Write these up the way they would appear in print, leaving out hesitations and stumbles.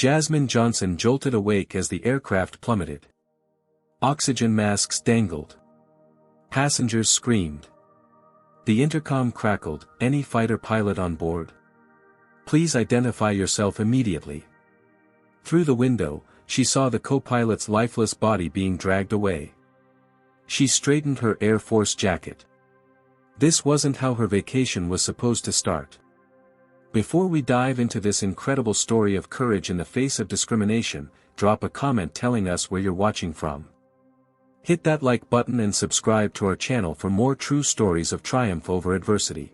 Jasmine Johnson jolted awake as the aircraft plummeted. Oxygen masks dangled. Passengers screamed. The intercom crackled, "Any fighter pilot on board? Please identify yourself immediately." Through the window, she saw the co-pilot's lifeless body being dragged away. She straightened her Air Force jacket. This wasn't how her vacation was supposed to start. Before we dive into this incredible story of courage in the face of discrimination, drop a comment telling us where you're watching from. Hit that like button and subscribe to our channel for more true stories of triumph over adversity.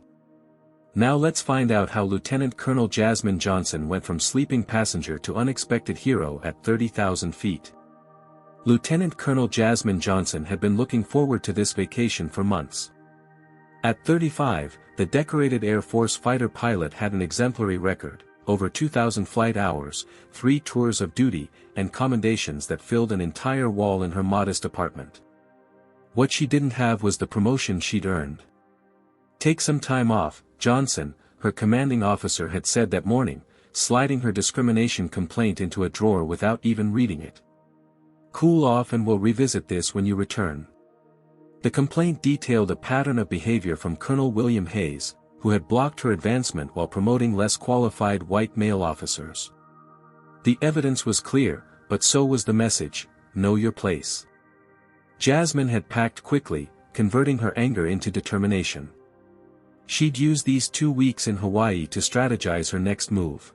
Now let's find out how Lieutenant Colonel Jasmine Johnson went from sleeping passenger to unexpected hero at 30,000 feet. Lieutenant Colonel Jasmine Johnson had been looking forward to this vacation for months. At 35, the decorated Air Force fighter pilot had an exemplary record, over 2,000 flight hours, 3 tours of duty, and commendations that filled an entire wall in her modest apartment. What she didn't have was the promotion she'd earned. "Take some time off, Johnson," her commanding officer had said that morning, sliding her discrimination complaint into a drawer without even reading it. "Cool off and we'll revisit this when you return." The complaint detailed a pattern of behavior from Colonel William Hayes, who had blocked her advancement while promoting less qualified white male officers. The evidence was clear, but so was the message: know your place. Jasmine had packed quickly, converting her anger into determination. She'd use these 2 weeks in Hawaii to strategize her next move.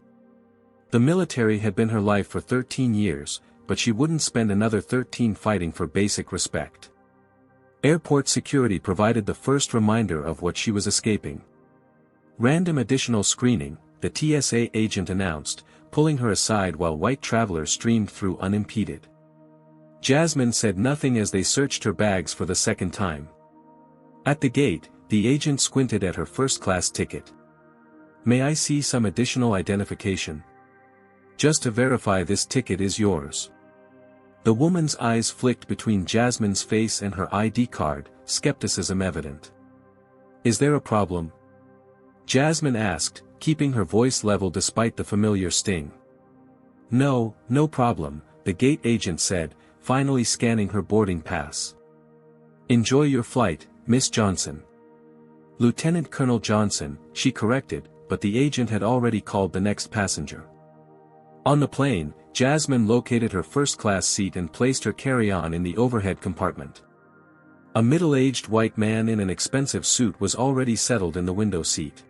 The military had been her life for 13 years, but she wouldn't spend another 13 fighting for basic respect. Airport security provided the first reminder of what she was escaping. "Random additional screening," the TSA agent announced, pulling her aside while white travelers streamed through unimpeded. Jasmine said nothing as they searched her bags for the second time. At the gate, the agent squinted at her first-class ticket. "May I see some additional identification? Just to verify this ticket is yours." The woman's eyes flicked between Jasmine's face and her ID card, skepticism evident. "Is there a problem?" Jasmine asked, keeping her voice level despite the familiar sting. "No, no problem," the gate agent said, finally scanning her boarding pass. "Enjoy your flight, Miss Johnson." "Lieutenant Colonel Johnson," she corrected, but the agent had already called the next passenger. On the plane, Jasmine located her first-class seat and placed her carry-on in the overhead compartment. A middle-aged white man in an expensive suit was already settled in the window seat.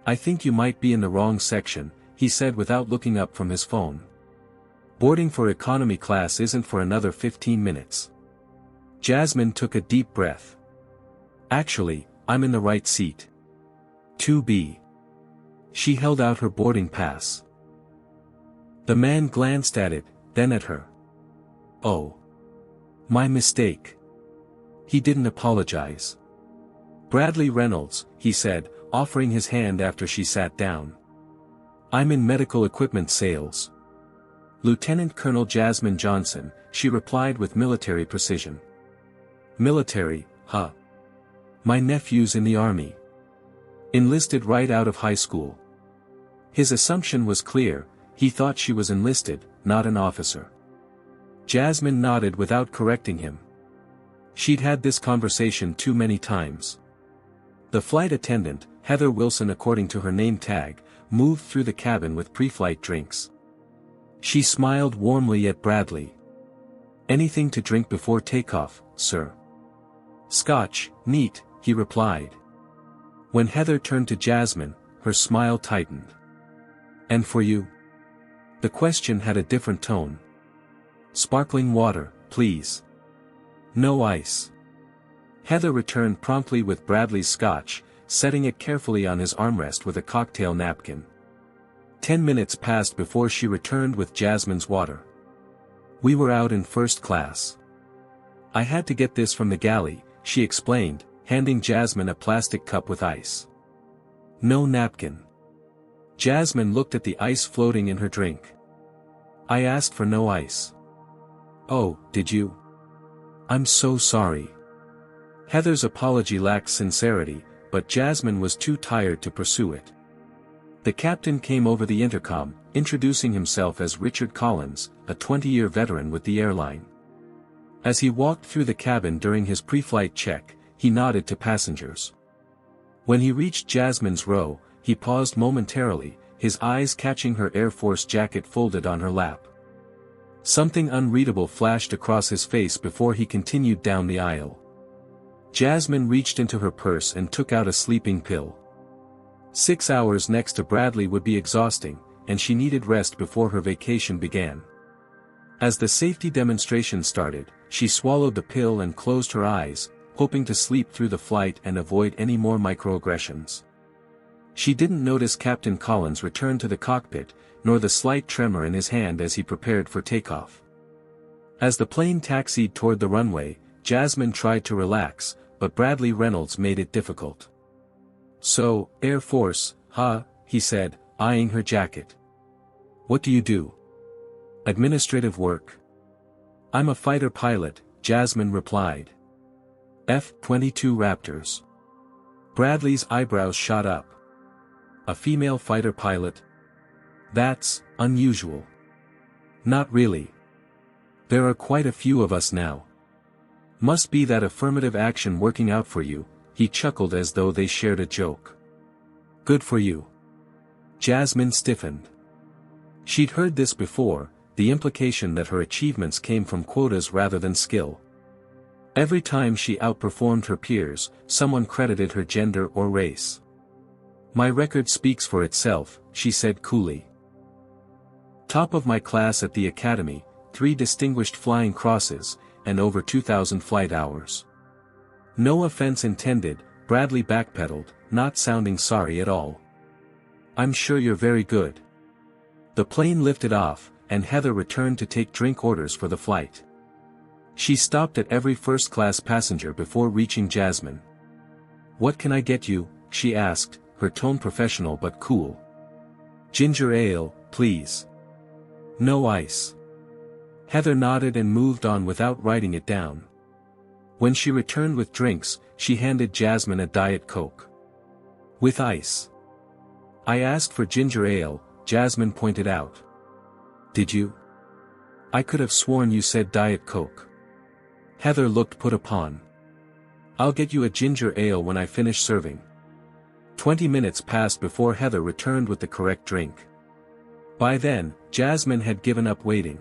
"I think you might be in the wrong section," he said without looking up from his phone. "Boarding for economy class isn't for another 15 minutes. Jasmine took a deep breath. "Actually, I'm in the right seat. 2B. She held out her boarding pass. The man glanced at it, then at her. "Oh. My mistake." He didn't apologize. "Bradley Reynolds," he said, offering his hand after she sat down. "I'm in medical equipment sales." "Lieutenant Colonel Jasmine Johnson," she replied with military precision. "Military, huh? My nephew's in the army. Enlisted right out of high school." His assumption was clear, he thought she was enlisted, not an officer. Jasmine nodded without correcting him. She'd had this conversation too many times. The flight attendant, Heather Wilson according to her name tag, moved through the cabin with pre-flight drinks. She smiled warmly at Bradley. "Anything to drink before takeoff, sir?" "Scotch, neat," he replied. When Heather turned to Jasmine, her smile tightened. "And for you?" The question had a different tone. "Sparkling water, please. No ice." Heather returned promptly with Bradley's scotch, setting it carefully on his armrest with a cocktail napkin. 10 minutes passed before she returned with Jasmine's water. "We were out in first class. I had to get this from the galley," she explained, handing Jasmine a plastic cup with ice. "No napkin." Jasmine looked at the ice floating in her drink. "I asked for no ice." "Oh, did you? I'm so sorry." Heather's apology lacked sincerity, but Jasmine was too tired to pursue it. The captain came over the intercom, introducing himself as Richard Collins, a 20-year veteran with the airline. As he walked through the cabin during his pre-flight check, he nodded to passengers. When he reached Jasmine's row, he paused momentarily, his eyes catching her Air Force jacket folded on her lap. Something unreadable flashed across his face before he continued down the aisle. Jasmine reached into her purse and took out a sleeping pill. 6 hours next to Bradley would be exhausting, and she needed rest before her vacation began. As the safety demonstration started, she swallowed the pill and closed her eyes, hoping to sleep through the flight and avoid any more microaggressions. She didn't notice Captain Collins return to the cockpit, nor the slight tremor in his hand as he prepared for takeoff. As the plane taxied toward the runway, Jasmine tried to relax, but Bradley Reynolds made it difficult. "So, Air Force, huh?" he said, eyeing her jacket. "What do you do?" "Administrative work." "I'm a fighter pilot," Jasmine replied. F-22 Raptors. Bradley's eyebrows shot up. "A female fighter pilot? That's unusual." "Not really. There are quite a few of us now." "Must be that affirmative action working out for you," he chuckled as though they shared a joke. "Good for you." Jasmine stiffened. She'd heard this before, the implication that her achievements came from quotas rather than skill. Every time she outperformed her peers, someone credited her gender or race. "My record speaks for itself," she said coolly. "Top of my class at the academy, 3 distinguished flying crosses, and over 2,000 flight hours." "No offense intended," Bradley backpedaled, not sounding sorry at all. "I'm sure you're very good." The plane lifted off, and Heather returned to take drink orders for the flight. She stopped at every first-class passenger before reaching Jasmine. "What can I get you?" she asked, her tone professional but cool. "Ginger ale, please." "No ice." Heather nodded and moved on without writing it down. When she returned with drinks, she handed Jasmine a Diet Coke. "With ice." "I asked for ginger ale," Jasmine pointed out. "Did you? I could have sworn you said Diet Coke." Heather looked put upon. "I'll get you a ginger ale when I finish serving." 20 minutes passed before Heather returned with the correct drink. By then, Jasmine had given up waiting.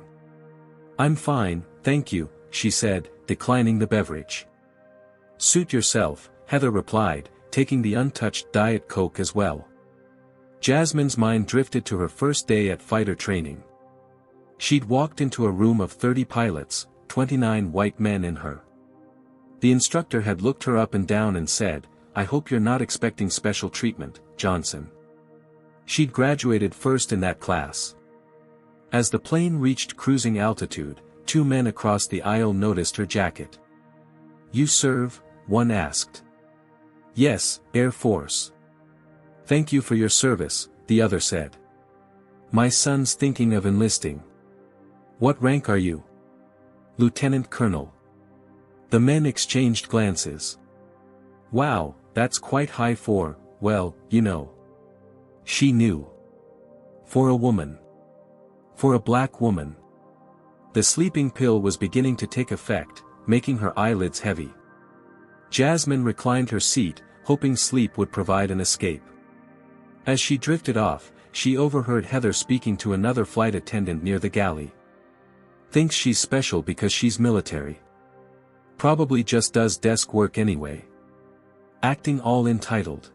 "I'm fine, thank you," she said, declining the beverage. "Suit yourself," Heather replied, taking the untouched Diet Coke as well. Jasmine's mind drifted to her first day at fighter training. She'd walked into a room of 30 pilots, 29 white men in her. The instructor had looked her up and down and said, "I hope you're not expecting special treatment, Johnson." She'd graduated first in that class. As the plane reached cruising altitude, 2 men across the aisle noticed her jacket. "You serve?" one asked. "Yes, Air Force." "Thank you for your service," the other said. "My son's thinking of enlisting." "What rank are you?" "Lieutenant Colonel." The men exchanged glances. "Wow, that's quite high for, well, you know." She knew. For a woman. For a black woman. The sleeping pill was beginning to take effect, making her eyelids heavy. Jasmine reclined her seat, hoping sleep would provide an escape. As she drifted off, she overheard Heather speaking to another flight attendant near the galley. "Thinks she's special because she's military. Probably just does desk work anyway. Acting all entitled."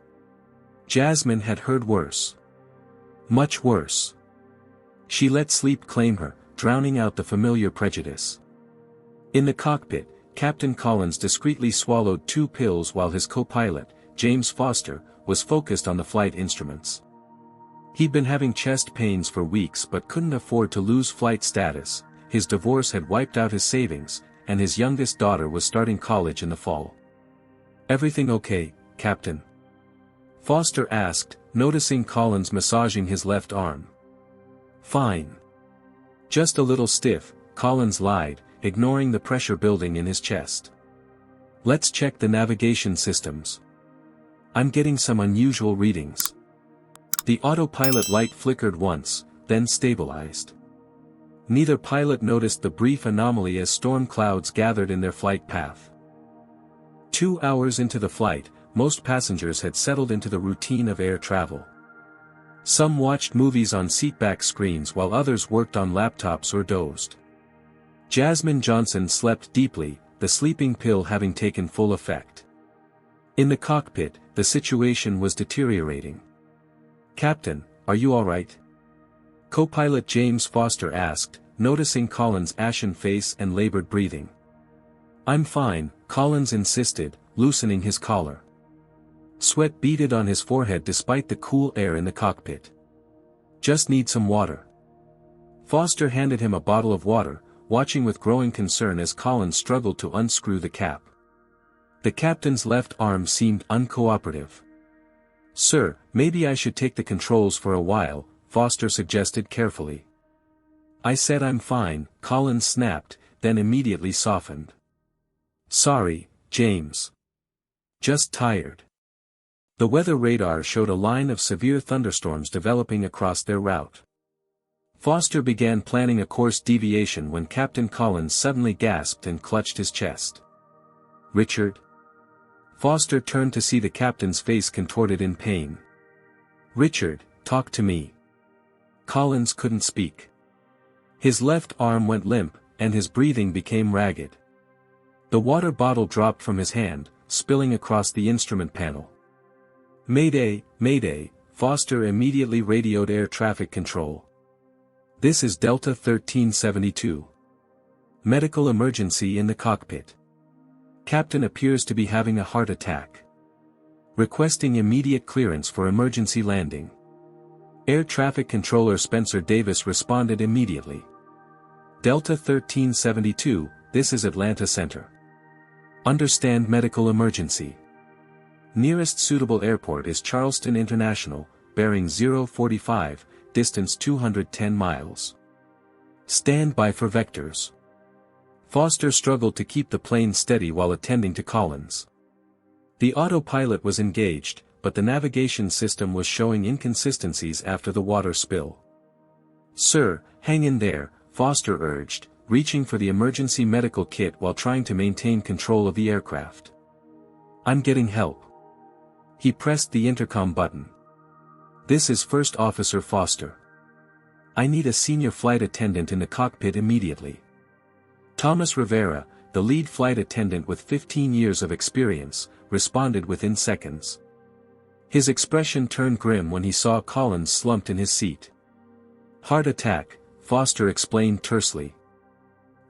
Jasmine had heard worse. Much worse. She let sleep claim her, drowning out the familiar prejudice. In the cockpit, Captain Collins discreetly swallowed 2 pills while his co-pilot, James Foster, was focused on the flight instruments. He'd been having chest pains for weeks but couldn't afford to lose flight status. His divorce had wiped out his savings, and his youngest daughter was starting college in the fall. "Everything okay, Captain?" Foster asked, noticing Collins massaging his left arm. "Fine. Just a little stiff," Collins lied, ignoring the pressure building in his chest. "Let's check the navigation systems. I'm getting some unusual readings." The autopilot light flickered once, then stabilized. Neither pilot noticed the brief anomaly as storm clouds gathered in their flight path. 2 hours into the flight, most passengers had settled into the routine of air travel. Some watched movies on seatback screens while others worked on laptops or dozed. Jasmine Johnson slept deeply, the sleeping pill having taken full effect. In the cockpit, the situation was deteriorating. "Captain, are you all right?" Co-pilot James Foster asked, noticing Colin's ashen face and labored breathing. "I'm fine," Collins insisted, loosening his collar. Sweat beaded on his forehead despite the cool air in the cockpit. "Just need some water." Foster handed him a bottle of water, watching with growing concern as Collins struggled to unscrew the cap. The captain's left arm seemed uncooperative. "Sir, maybe I should take the controls for a while," Foster suggested carefully. "I said I'm fine," Collins snapped, then immediately softened. "Sorry, James. Just tired." The weather radar showed a line of severe thunderstorms developing across their route. Foster began planning a course deviation when Captain Collins suddenly gasped and clutched his chest. "Richard?" Foster turned to see the captain's face contorted in pain. "Richard, talk to me." Collins couldn't speak. His left arm went limp, and his breathing became ragged. The water bottle dropped from his hand, spilling across the instrument panel. "Mayday, Mayday," Foster immediately radioed air traffic control. "This is Delta 1372. Medical emergency in the cockpit. Captain appears to be having a heart attack. Requesting immediate clearance for emergency landing." Air traffic controller Spencer Davis responded immediately. "Delta 1372, this is Atlanta Center. Understand medical emergency. Nearest suitable airport is Charleston International, bearing 045, distance 210 miles. Stand by for vectors." Foster struggled to keep the plane steady while attending to Collins. The autopilot was engaged, but the navigation system was showing inconsistencies after the water spill. "Sir, hang in there," Foster urged, reaching for the emergency medical kit while trying to maintain control of the aircraft. "I'm getting help." He pressed the intercom button. "This is First Officer Foster. I need a senior flight attendant in the cockpit immediately." Thomas Rivera, the lead flight attendant with 15 years of experience, responded within seconds. His expression turned grim when he saw Collins slumped in his seat. "Heart attack," Foster explained tersely.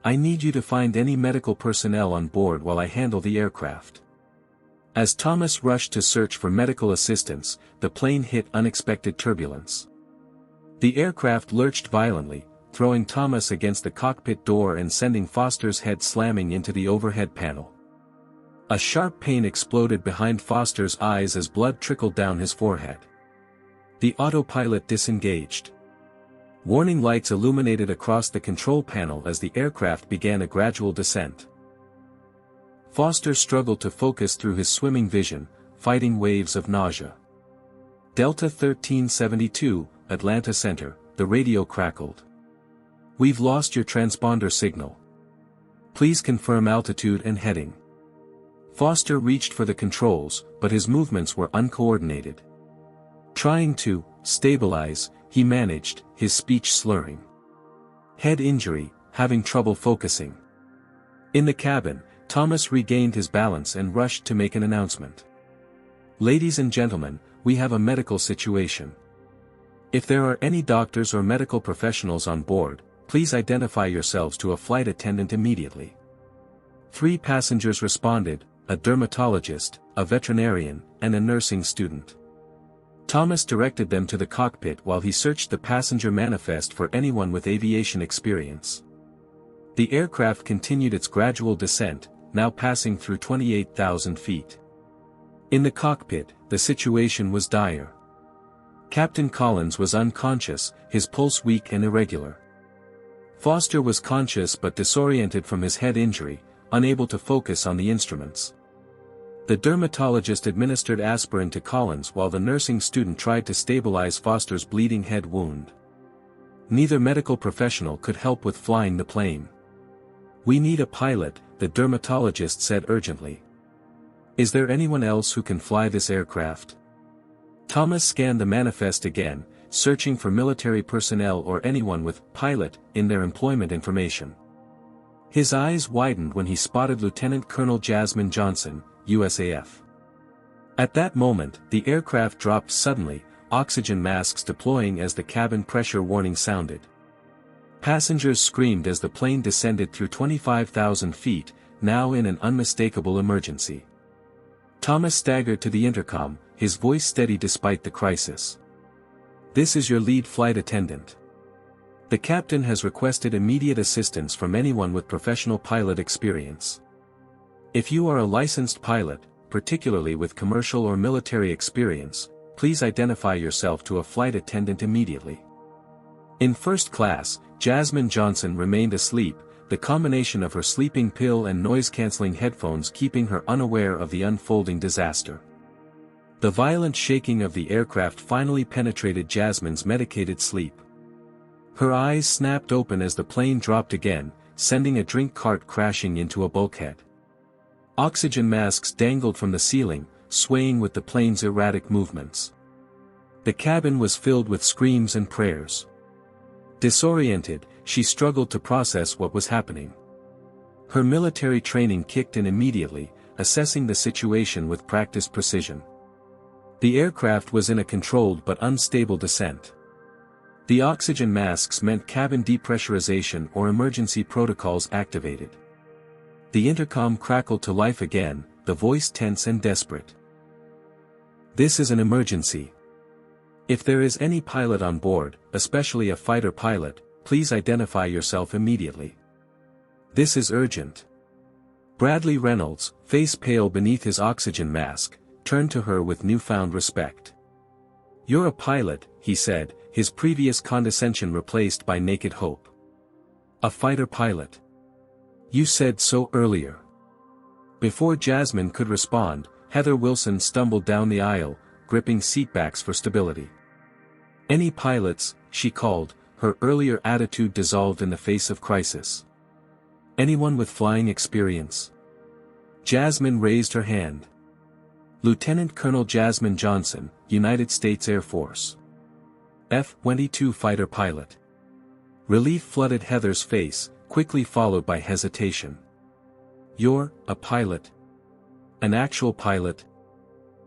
"I need you to find any medical personnel on board while I handle the aircraft." As Thomas rushed to search for medical assistance, the plane hit unexpected turbulence. The aircraft lurched violently, throwing Thomas against the cockpit door and sending Foster's head slamming into the overhead panel. A sharp pain exploded behind Foster's eyes as blood trickled down his forehead. The autopilot disengaged. Warning lights illuminated across the control panel as the aircraft began a gradual descent. Foster struggled to focus through his swimming vision, fighting waves of nausea. "Delta 1372, Atlanta Center," the radio crackled. "We've lost your transponder signal. Please confirm altitude and heading." Foster reached for the controls, but his movements were uncoordinated. Trying to stabilize, he managed, his speech slurring. "Head injury, having trouble focusing." In the cabin, Thomas regained his balance and rushed to make an announcement. "Ladies and gentlemen, we have a medical situation. If there are any doctors or medical professionals on board, please identify yourselves to a flight attendant immediately." 3 passengers responded, a dermatologist, a veterinarian, and a nursing student. Thomas directed them to the cockpit while he searched the passenger manifest for anyone with aviation experience. The aircraft continued its gradual descent, now passing through 28,000 feet. In the cockpit, the situation was dire. Captain Collins was unconscious, his pulse weak and irregular. Foster was conscious but disoriented from his head injury, unable to focus on the instruments. The dermatologist administered aspirin to Collins while the nursing student tried to stabilize Foster's bleeding head wound. Neither medical professional could help with flying the plane. "We need a pilot," the dermatologist said urgently. "Is there anyone else who can fly this aircraft?" Thomas scanned the manifest again, searching for military personnel or anyone with "pilot" in their employment information. His eyes widened when he spotted Lieutenant Colonel Jasmine Johnson, USAF. At that moment, the aircraft dropped suddenly, oxygen masks deploying as the cabin pressure warning sounded. Passengers screamed as the plane descended through 25,000 feet, now in an unmistakable emergency. Thomas staggered to the intercom, his voice steady despite the crisis. "This is your lead flight attendant. The captain has requested immediate assistance from anyone with professional pilot experience. If you are a licensed pilot, particularly with commercial or military experience, please identify yourself to a flight attendant immediately." In first class, Jasmine Johnson remained asleep, the combination of her sleeping pill and noise-canceling headphones keeping her unaware of the unfolding disaster. The violent shaking of the aircraft finally penetrated Jasmine's medicated sleep. Her eyes snapped open as the plane dropped again, sending a drink cart crashing into a bulkhead. Oxygen masks dangled from the ceiling, swaying with the plane's erratic movements. The cabin was filled with screams and prayers. Disoriented, she struggled to process what was happening. Her military training kicked in immediately, assessing the situation with practiced precision. The aircraft was in a controlled but unstable descent. The oxygen masks meant cabin depressurization or emergency protocols activated. The intercom crackled to life again, the voice tense and desperate. "This is an emergency. If there is any pilot on board, especially a fighter pilot, please identify yourself immediately. This is urgent." Bradley Reynolds, face pale beneath his oxygen mask, turned to her with newfound respect. "You're a pilot," he said, his previous condescension replaced by naked hope. "A fighter pilot. You said so earlier." Before Jasmine could respond, Heather Wilson stumbled down the aisle, gripping seatbacks for stability. "Any pilots," she called, her earlier attitude dissolved in the face of crisis. "Anyone with flying experience?" Jasmine raised her hand. "Lieutenant Colonel Jasmine Johnson, United States Air Force. F-22 fighter pilot." Relief flooded Heather's face, quickly followed by hesitation. "You're a pilot? An actual pilot?"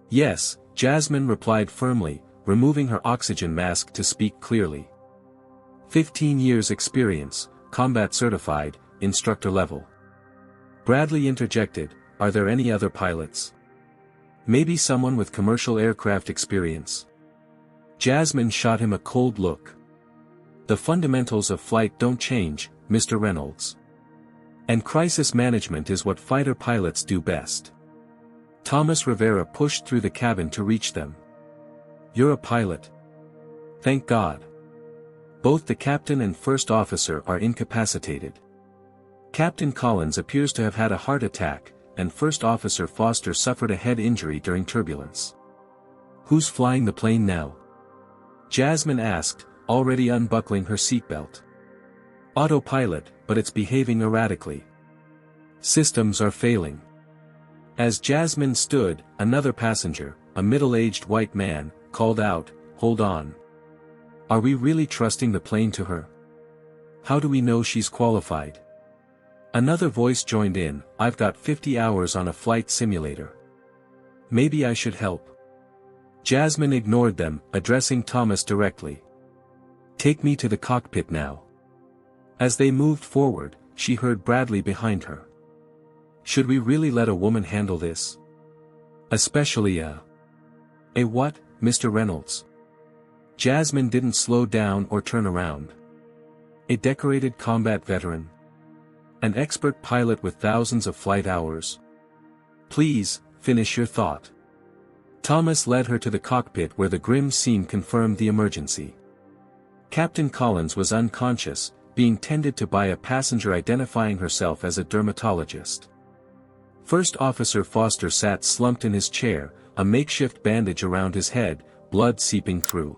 "Yes," Jasmine replied firmly, removing her oxygen mask to speak clearly. 15 years experience, combat certified, instructor level." Bradley interjected, "Are there any other pilots? Maybe someone with commercial aircraft experience?" Jasmine shot him a cold look. "The fundamentals of flight don't change, Mr. Reynolds. And crisis management is what fighter pilots do best." Thomas Rivera pushed through the cabin to reach them. "You're a pilot. Thank God. Both the captain and first officer are incapacitated. Captain Collins appears to have had a heart attack, and First Officer Foster suffered a head injury during turbulence." "Who's flying the plane now?" Jasmine asked, already unbuckling her seatbelt. "Autopilot, but it's behaving erratically. Systems are failing." As Jasmine stood, another passenger, a middle-aged white man, called out, "Hold on. Are we really trusting the plane to her? How do we know she's qualified?" Another voice joined in, "I've got 50 hours on a flight simulator. Maybe I should help." Jasmine ignored them, addressing Thomas directly. "Take me to the cockpit now." As they moved forward, she heard Bradley behind her. "Should we really let a woman handle this? Especially a what, Mr. Reynolds?" Jasmine didn't slow down or turn around. "A decorated combat veteran? An expert pilot with thousands of flight hours? Please, finish your thought." Thomas led her to the cockpit where the grim scene confirmed the emergency. Captain Collins was unconscious, being tended to by a passenger identifying herself as a dermatologist. First Officer Foster sat slumped in his chair, a makeshift bandage around his head, blood seeping through.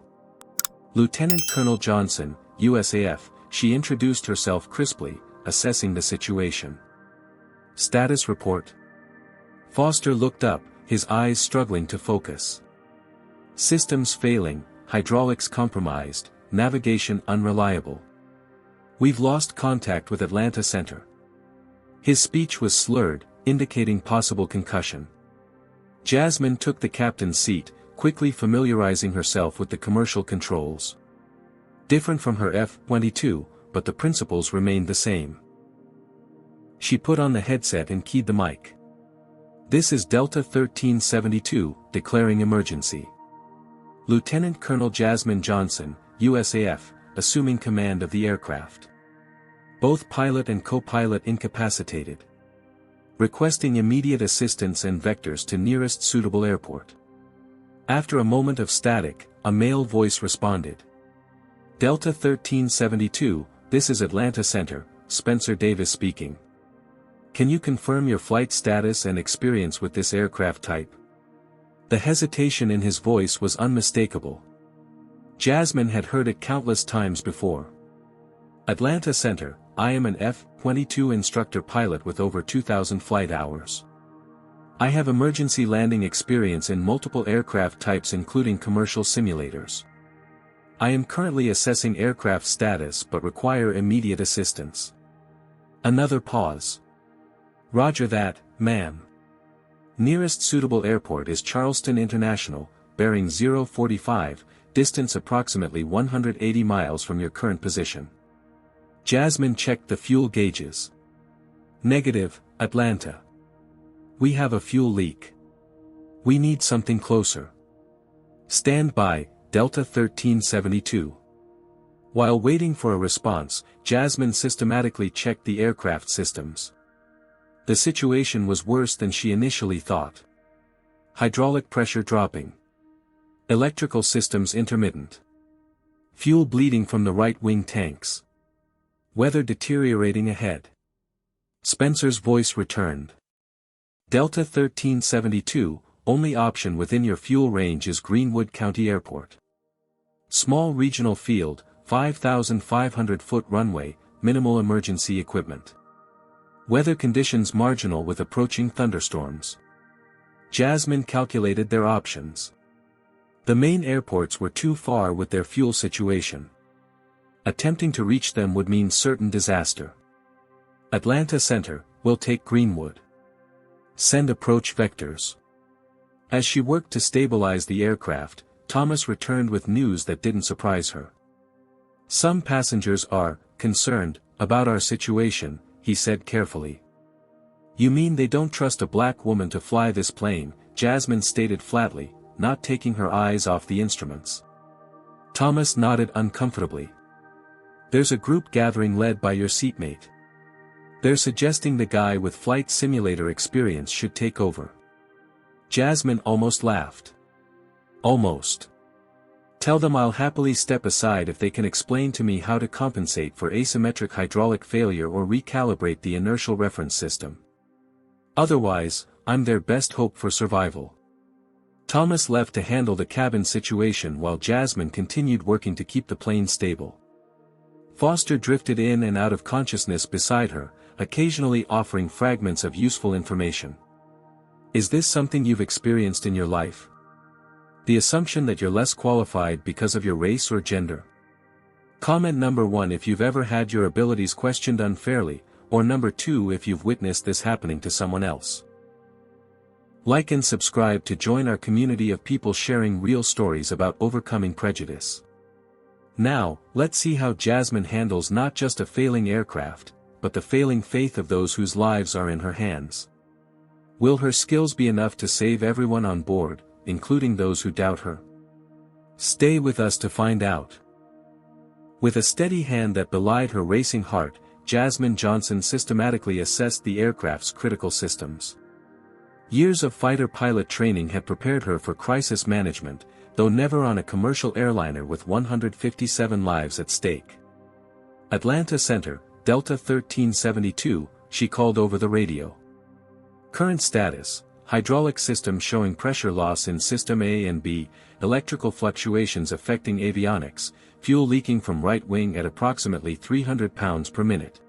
Lieutenant Colonel Johnson, USAF, she introduced herself crisply, assessing the situation. Status report. Foster looked up, his eyes struggling to focus. Systems failing, hydraulics compromised, navigation unreliable. We've lost contact with Atlanta Center. His speech was slurred, indicating possible concussion. Jasmine took the captain's seat, quickly familiarizing herself with the commercial controls. Different from her F-22, but the principles remained the same. She put on the headset and keyed the mic. This is Delta 1372, declaring emergency. Lieutenant Colonel Jasmine Johnson, USAF, assuming command of the aircraft. Both pilot and co-pilot incapacitated. Requesting immediate assistance and vectors to nearest suitable airport. After a moment of static, a male voice responded. Delta 1372, this is Atlanta Center, Spencer Davis speaking. Can you confirm your flight status and experience with this aircraft type? The hesitation in his voice was unmistakable. Jasmine had heard it countless times before. Atlanta Center, I am an F-22 instructor pilot with over 2,000 flight hours. I have emergency landing experience in multiple aircraft types including commercial simulators. I am currently assessing aircraft status but require immediate assistance. Another pause. Roger that, ma'am. Nearest suitable airport is Charleston International, bearing 045, distance approximately 180 miles from your current position. Jasmine checked the fuel gauges. Negative, Atlanta. We have a fuel leak. We need something closer. Stand by, Delta 1372. While waiting for a response, Jasmine systematically checked the aircraft systems. The situation was worse than she initially thought. Hydraulic pressure dropping. Electrical systems intermittent. Fuel bleeding from the right wing tanks. Weather deteriorating ahead. Spencer's voice returned. Delta 1372, only option within your fuel range is Greenwood County Airport. Small regional field, 5,500-foot runway, minimal emergency equipment. Weather conditions marginal with approaching thunderstorms. Jasmine calculated their options. The main airports were too far with their fuel situation. Attempting to reach them would mean certain disaster. Atlanta Center, will take Greenwood. Send approach vectors. As she worked to stabilize the aircraft, Thomas returned with news that didn't surprise her. Some passengers are concerned about our situation, he said carefully. You mean they don't trust a black woman to fly this plane, Jasmine stated flatly, not taking her eyes off the instruments. Thomas nodded uncomfortably. There's a group gathering led by your seatmate. They're suggesting the guy with flight simulator experience should take over. Jasmine almost laughed. Almost. Tell them I'll happily step aside if they can explain to me how to compensate for asymmetric hydraulic failure or recalibrate the inertial reference system. Otherwise, I'm their best hope for survival. Thomas left to handle the cabin situation while Jasmine continued working to keep the plane stable. Foster drifted in and out of consciousness beside her, occasionally offering fragments of useful information. Is this something you've experienced in your life? The assumption that you're less qualified because of your race or gender? Comment number 1 if you've ever had your abilities questioned unfairly, or number 2 if you've witnessed this happening to someone else. Like and subscribe to join our community of people sharing real stories about overcoming prejudice. Now, let's see how Jasmine handles not just a failing aircraft, but the failing faith of those whose lives are in her hands. Will her skills be enough to save everyone on board, including those who doubt her? Stay with us to find out. With a steady hand that belied her racing heart, Jasmine Johnson systematically assessed the aircraft's critical systems. Years of fighter pilot training had prepared her for crisis management, though never on a commercial airliner with 157 lives at stake. Atlanta Center, Delta 1372, she called over the radio. Current status: hydraulic system showing pressure loss in System A and B, electrical fluctuations affecting avionics, fuel leaking from right wing at approximately 300 pounds per minute.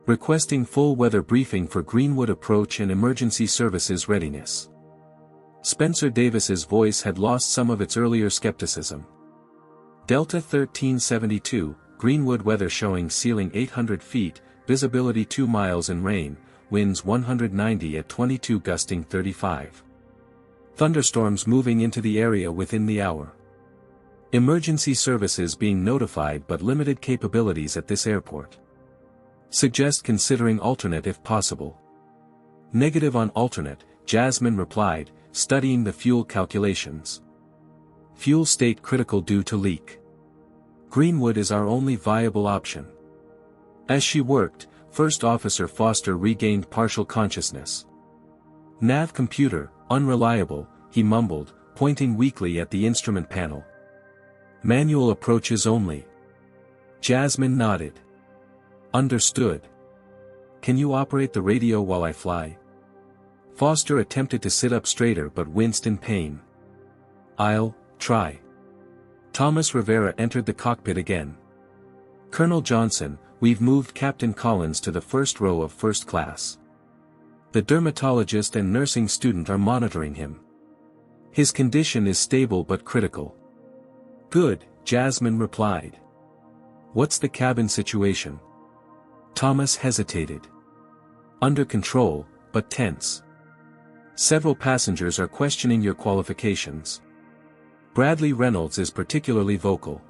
Requesting full weather briefing for Greenwood approach and emergency services readiness. Spencer Davis's voice had lost some of its earlier skepticism. Delta 1372, Greenwood weather showing ceiling 800 feet, visibility 2 miles and rain, winds 190 at 22 gusting 35. Thunderstorms moving into the area within the hour. Emergency services being notified but limited capabilities at this airport. Suggest considering alternate if possible. Negative on alternate, Jasmine replied, studying the fuel calculations. Fuel state critical due to leak. Greenwood is our only viable option. As she worked, First Officer Foster regained partial consciousness. Nav computer, unreliable, he mumbled, pointing weakly at the instrument panel. Manual approaches only. Jasmine nodded. Understood. Can you operate the radio while I fly? Foster attempted to sit up straighter but winced in pain. I'll try. Thomas Rivera entered the cockpit again. Colonel Johnson, we've moved Captain Collins to the first row of first class. The dermatologist and nursing student are monitoring him. His condition is stable but critical. Good, Jasmine replied. What's the cabin situation? Thomas hesitated. Under control, but tense. Several passengers are questioning your qualifications. Bradley Reynolds is particularly vocal.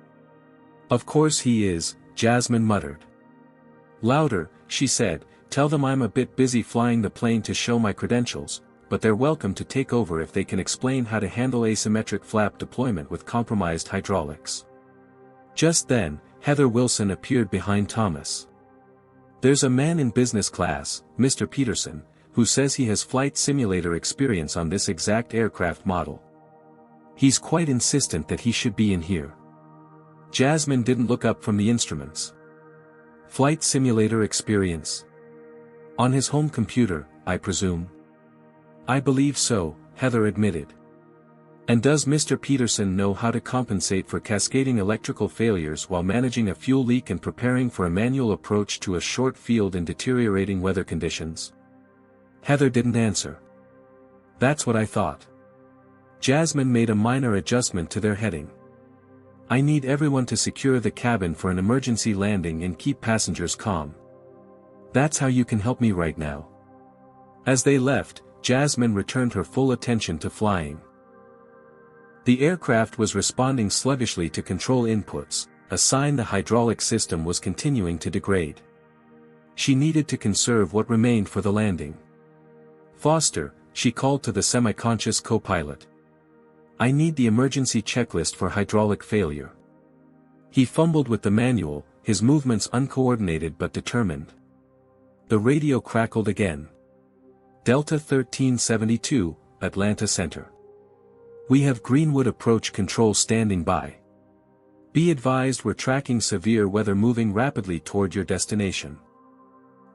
Of course he is, Jasmine muttered. Louder, she said, tell them I'm a bit busy flying the plane to show my credentials, but they're welcome to take over if they can explain how to handle asymmetric flap deployment with compromised hydraulics. Just then, Heather Wilson appeared behind Thomas. There's a man in business class, Mr. Peterson, who says he has flight simulator experience on this exact aircraft model. He's quite insistent that he should be in here. Jasmine didn't look up from the instruments. Flight simulator experience? On his home computer, I presume? I believe so, Heather admitted. And does Mr. Peterson know how to compensate for cascading electrical failures while managing a fuel leak and preparing for a manual approach to a short field in deteriorating weather conditions? Heather didn't answer. That's what I thought. Jasmine made a minor adjustment to their heading. I need everyone to secure the cabin for an emergency landing and keep passengers calm. That's how you can help me right now. As they left, Jasmine returned her full attention to flying. The aircraft was responding sluggishly to control inputs, a sign the hydraulic system was continuing to degrade. She needed to conserve what remained for the landing. Foster, she called to the semi-conscious co-pilot. I need the emergency checklist for hydraulic failure. He fumbled with the manual, his movements uncoordinated but determined. The radio crackled again. Delta 1372, Atlanta Center. We have Greenwood approach control standing by. Be advised we're tracking severe weather moving rapidly toward your destination.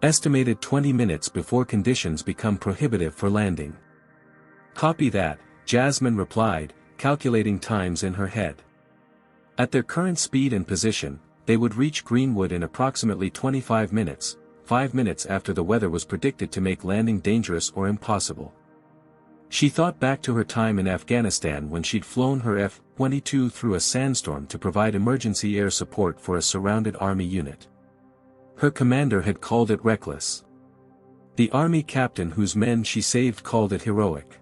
Estimated 20 minutes before conditions become prohibitive for landing. Copy that, Jasmine replied, calculating times in her head. At their current speed and position, they would reach Greenwood in approximately 25 minutes, 5 minutes after the weather was predicted to make landing dangerous or impossible. She thought back to her time in Afghanistan when she'd flown her F-22 through a sandstorm to provide emergency air support for a surrounded Army unit. Her commander had called it reckless. The Army captain whose men she saved called it heroic.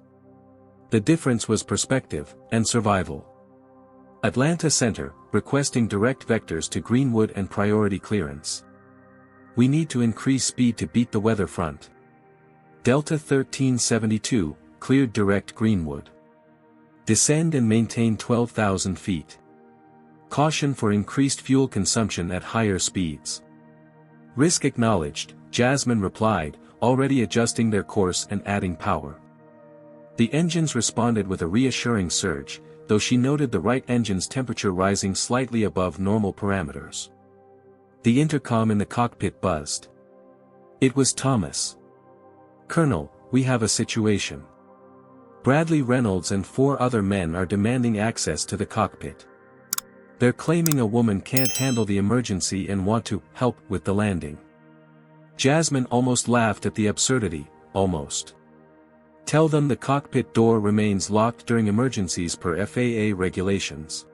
The difference was perspective and survival. Atlanta Center, requesting direct vectors to Greenwood and priority clearance. We need to increase speed to beat the weather front. Delta 1372, cleared direct Greenwood. Descend and maintain 12,000 feet. Caution for increased fuel consumption at higher speeds. Risk acknowledged, Jasmine replied, already adjusting their course and adding power. The engines responded with a reassuring surge, though she noted the right engine's temperature rising slightly above normal parameters. The intercom in the cockpit buzzed. It was Thomas. Colonel, we have a situation. Bradley Reynolds and 4 other men are demanding access to the cockpit. They're claiming a woman can't handle the emergency and want to help with the landing. Jasmine almost laughed at the absurdity, almost. Tell them the cockpit door remains locked during emergencies per FAA regulations.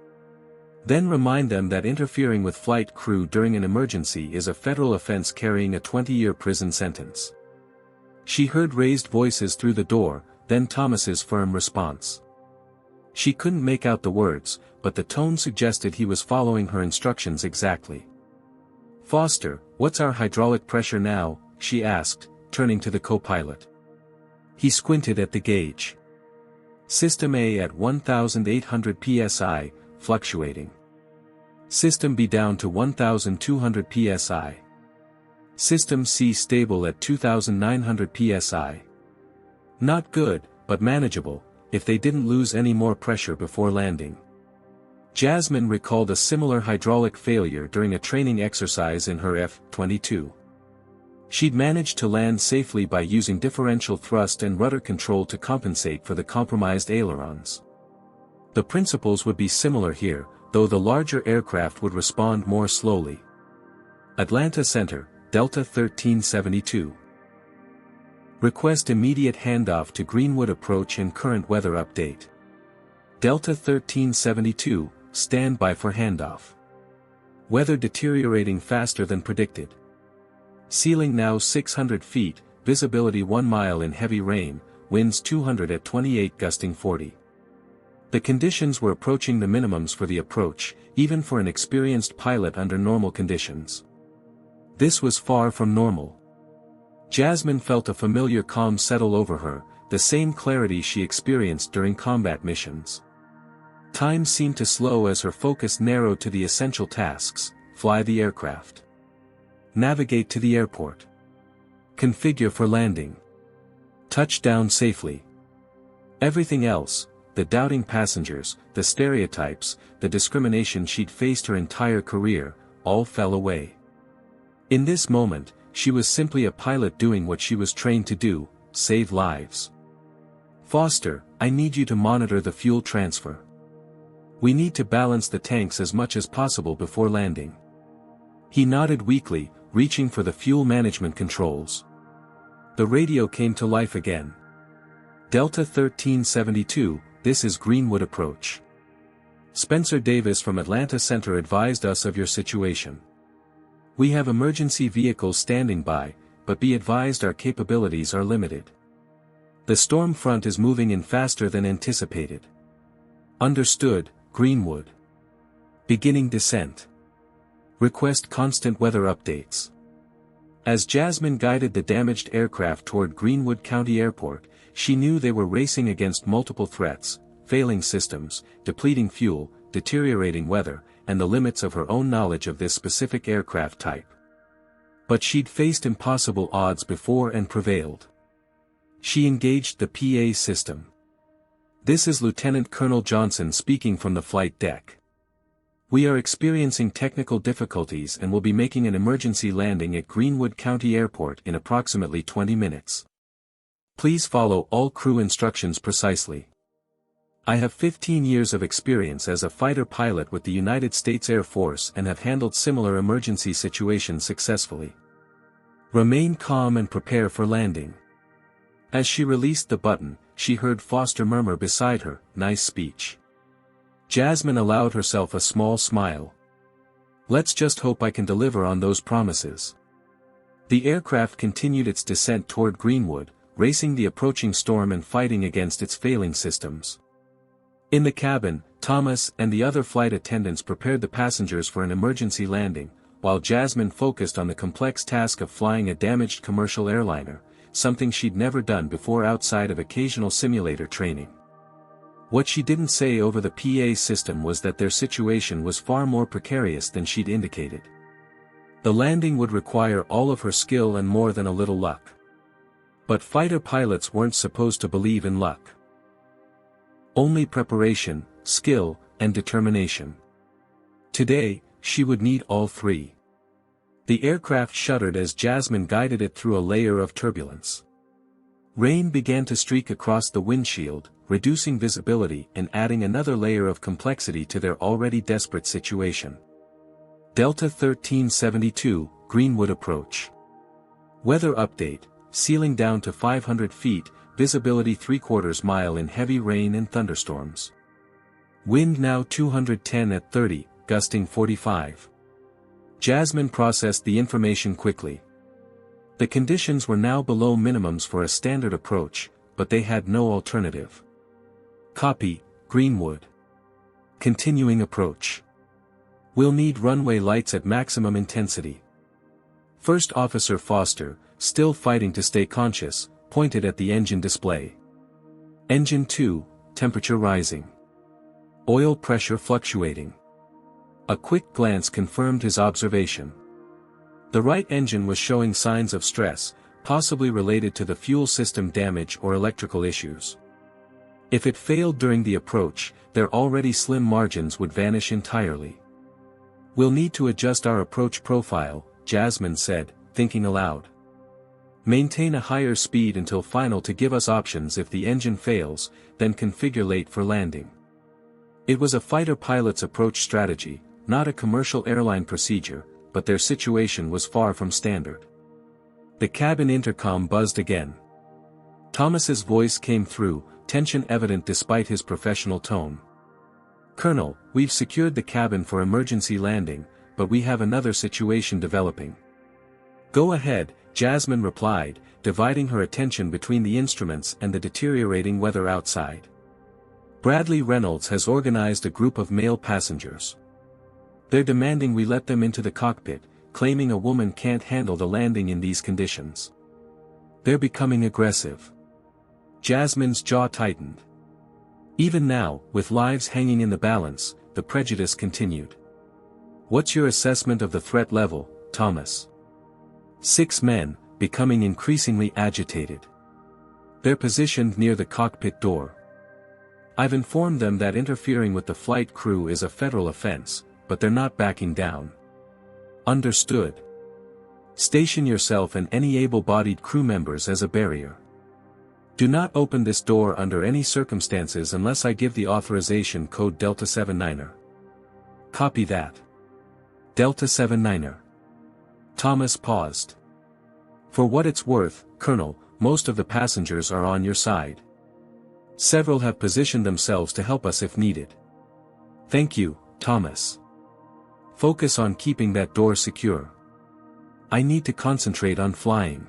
Then remind them that interfering with flight crew during an emergency is a federal offense carrying a 20-year prison sentence. She heard raised voices through the door, then Thomas's firm response. She couldn't make out the words, but the tone suggested he was following her instructions exactly. "Foster, what's our hydraulic pressure now?" she asked, turning to the co-pilot. He squinted at the gauge. System A at 1,800 psi, fluctuating. System B down to 1,200 psi. System C stable at 2,900 psi. Not good, but manageable, if they didn't lose any more pressure before landing. Jasmine recalled a similar hydraulic failure during a training exercise in her F-22. She'd managed to land safely by using differential thrust and rudder control to compensate for the compromised ailerons. The principles would be similar here, though the larger aircraft would respond more slowly. Atlanta Center, Delta 1372. Request immediate handoff to Greenwood approach and current weather update. Delta 1372, stand by for handoff. Weather deteriorating faster than predicted. Ceiling now 600 feet, visibility 1 mile in heavy rain, winds 200 at 28 gusting 40. The conditions were approaching the minimums for the approach, even for an experienced pilot under normal conditions. This was far from normal. Jasmine felt a familiar calm settle over her, the same clarity she experienced during combat missions. Time seemed to slow as her focus narrowed to the essential tasks: fly the aircraft, navigate to the airport, configure for landing, touch down safely. Everything else, the doubting passengers, the stereotypes, the discrimination she'd faced her entire career, all fell away. In this moment, she was simply a pilot doing what she was trained to do: save lives. "Foster, I need you to monitor the fuel transfer. We need to balance the tanks as much as possible before landing." He nodded weakly, reaching for the fuel management controls. The radio came to life again. "Delta 1372, this is Greenwood approach. Spencer Davis from Atlanta Center advised us of your situation. We have emergency vehicles standing by, but be advised our capabilities are limited. The storm front is moving in faster than anticipated." "Understood, Greenwood. Beginning descent. Request constant weather updates." As Jasmine guided the damaged aircraft toward Greenwood County Airport, she knew they were racing against multiple threats: failing systems, depleting fuel, deteriorating weather, and the limits of her own knowledge of this specific aircraft type. But she'd faced impossible odds before and prevailed. She engaged the PA system. "This is Lieutenant Colonel Johnson speaking from the flight deck. We are experiencing technical difficulties and will be making an emergency landing at Greenwood County Airport in approximately 20 minutes. Please follow all crew instructions precisely. I have 15 years of experience as a fighter pilot with the United States Air Force and have handled similar emergency situations successfully. Remain calm and prepare for landing." As she released the button, she heard Foster murmur beside her, "Nice speech." Jasmine allowed herself a small smile. "Let's just hope I can deliver on those promises." The aircraft continued its descent toward Greenwood, racing the approaching storm and fighting against its failing systems. In the cabin, Thomas and the other flight attendants prepared the passengers for an emergency landing, while Jasmine focused on the complex task of flying a damaged commercial airliner, something she'd never done before outside of occasional simulator training. What she didn't say over the PA system was that their situation was far more precarious than she'd indicated. The landing would require all of her skill and more than a little luck. But fighter pilots weren't supposed to believe in luck. Only preparation, skill, and determination. Today, she would need all three. The aircraft shuddered as Jasmine guided it through a layer of turbulence. Rain began to streak across the windshield, reducing visibility and adding another layer of complexity to their already desperate situation. Delta 1372, Greenwood approach. Weather update, ceiling down to 500 feet, visibility 3/4 mile in heavy rain and thunderstorms. Wind now 210 at 30, gusting 45. Jasmine processed the information quickly. The conditions were now below minimums for a standard approach, but they had no alternative. Copy, Greenwood. Continuing approach. We'll need runway lights at maximum intensity. First Officer Foster, still fighting to stay conscious, pointed at the engine display. Engine 2, temperature rising. Oil pressure fluctuating. A quick glance confirmed his observation. The right engine was showing signs of stress, possibly related to the fuel system damage or electrical issues. If it failed during the approach, their already slim margins would vanish entirely. We'll need to adjust our approach profile, Jasmine said, thinking aloud. Maintain a higher speed until final to give us options if the engine fails, then configure late for landing. It was a fighter pilot's approach strategy, not a commercial airline procedure, but their situation was far from standard. The cabin intercom buzzed again. Thomas's voice came through, tension evident despite his professional tone. "Colonel, we've secured the cabin for emergency landing, but we have another situation developing." "Go ahead," Jasmine replied, dividing her attention between the instruments and the deteriorating weather outside. "Bradley Reynolds has organized a group of male passengers. They're demanding we let them into the cockpit, claiming a woman can't handle the landing in these conditions. They're becoming aggressive." Jasmine's jaw tightened. Even now, with lives hanging in the balance, the prejudice continued. "What's your assessment of the threat level, Thomas?" 6 men, becoming increasingly agitated. They're positioned near the cockpit door. "I've informed them that interfering with the flight crew is a federal offense, but they're not backing down." "Understood. Station yourself and any able-bodied crew members as a barrier. Do not open this door under any circumstances unless I give the authorization code Delta 79er. "Copy that. Delta 79er. Thomas paused. "For what it's worth, Colonel, most of the passengers are on your side. Several have positioned themselves to help us if needed." "Thank you, Thomas. Focus on keeping that door secure. I need to concentrate on flying."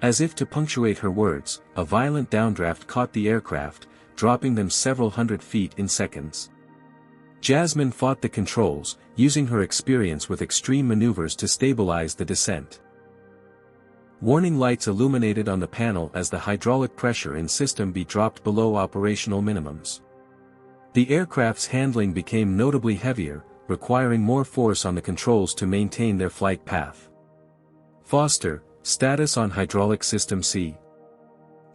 As if to punctuate her words, a violent downdraft caught the aircraft, dropping them several hundred feet in seconds. Jasmine fought the controls, using her experience with extreme maneuvers to stabilize the descent. Warning lights illuminated on the panel as the hydraulic pressure in System B dropped below operational minimums. The aircraft's handling became notably heavier, requiring more force on the controls to maintain their flight path. "Foster, status on hydraulic System C."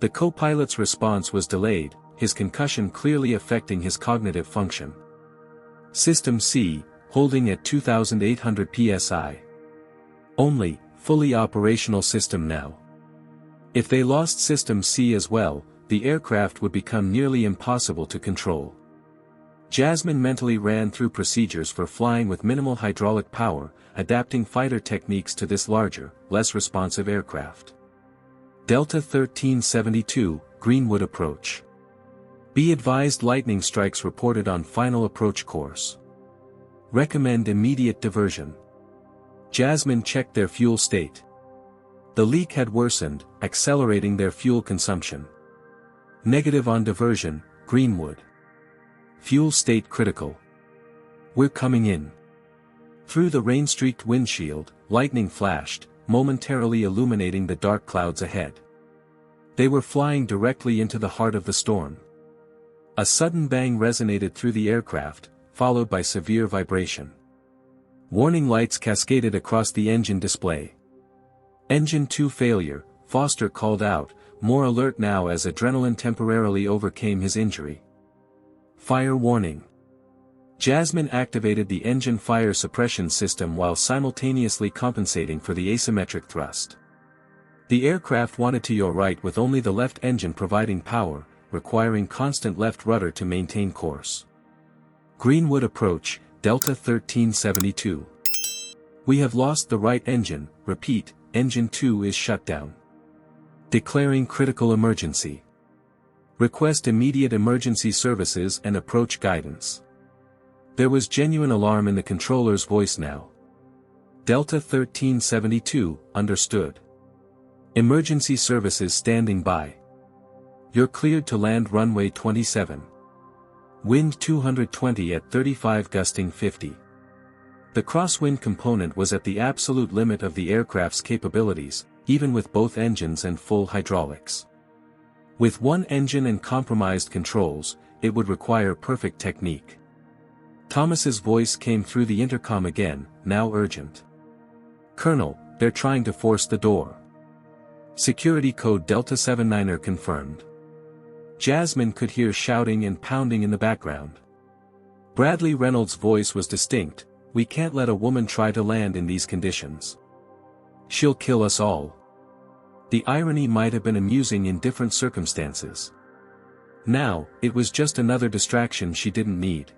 The co-pilot's response was delayed, his concussion clearly affecting his cognitive function. "System C, holding at 2,800 psi. Only, fully operational system now. If they lost System C as well, the aircraft would become nearly impossible to control." Jasmine mentally ran through procedures for flying with minimal hydraulic power, adapting fighter techniques to this larger, less responsive aircraft. Delta 1372, Greenwood approach. Be advised lightning strikes reported on final approach course. Recommend immediate diversion. Jasmine checked their fuel state. The leak had worsened, accelerating their fuel consumption. Negative on diversion, Greenwood. Fuel state critical. We're coming in. Through the rain-streaked windshield, lightning flashed, momentarily illuminating the dark clouds ahead. They were flying directly into the heart of the storm. A sudden bang resonated through the aircraft, followed by severe vibration. Warning lights cascaded across the engine display. "Engine 2 failure," Foster called out, more alert now as adrenaline temporarily overcame his injury. "Fire warning." Jasmine activated the engine fire suppression system while simultaneously compensating for the asymmetric thrust. The aircraft wanted to your right with only the left engine providing power, requiring constant left rudder to maintain course. Greenwood approach, Delta 1372. We have lost the right engine, repeat, engine 2 is shut down. Declaring critical emergency. Request immediate emergency services and approach guidance. There was genuine alarm in the controller's voice now. Delta 1372, understood. Emergency services standing by. You're cleared to land runway 27. Wind 220 at 35 gusting 50. The crosswind component was at the absolute limit of the aircraft's capabilities, even with both engines and full hydraulics. With one engine and compromised controls, it would require perfect technique. Thomas's voice came through the intercom again, now urgent. Colonel, they're trying to force the door. Security code Delta 79er confirmed. Jasmine could hear shouting and pounding in the background. Bradley Reynolds' voice was distinct. We can't let a woman try to land in these conditions. She'll kill us all. The irony might have been amusing in different circumstances. Now, it was just another distraction she didn't need.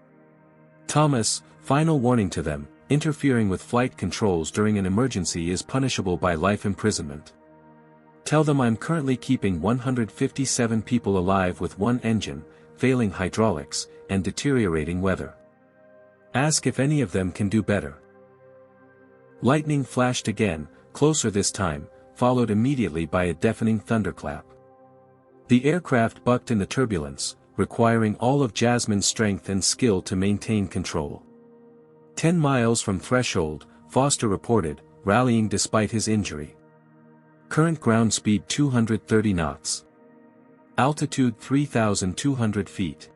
Thomas, final warning to them, interfering with flight controls during an emergency is punishable by life imprisonment. Tell them I'm currently keeping 157 people alive with one engine, failing hydraulics, and deteriorating weather. Ask if any of them can do better. Lightning flashed again, closer this time, followed immediately by a deafening thunderclap. The aircraft bucked in the turbulence, requiring all of Jasmine's strength and skill to maintain control. 10 miles from threshold, Foster reported, rallying despite his injury. Current ground speed 230 knots. Altitude 3,200 feet.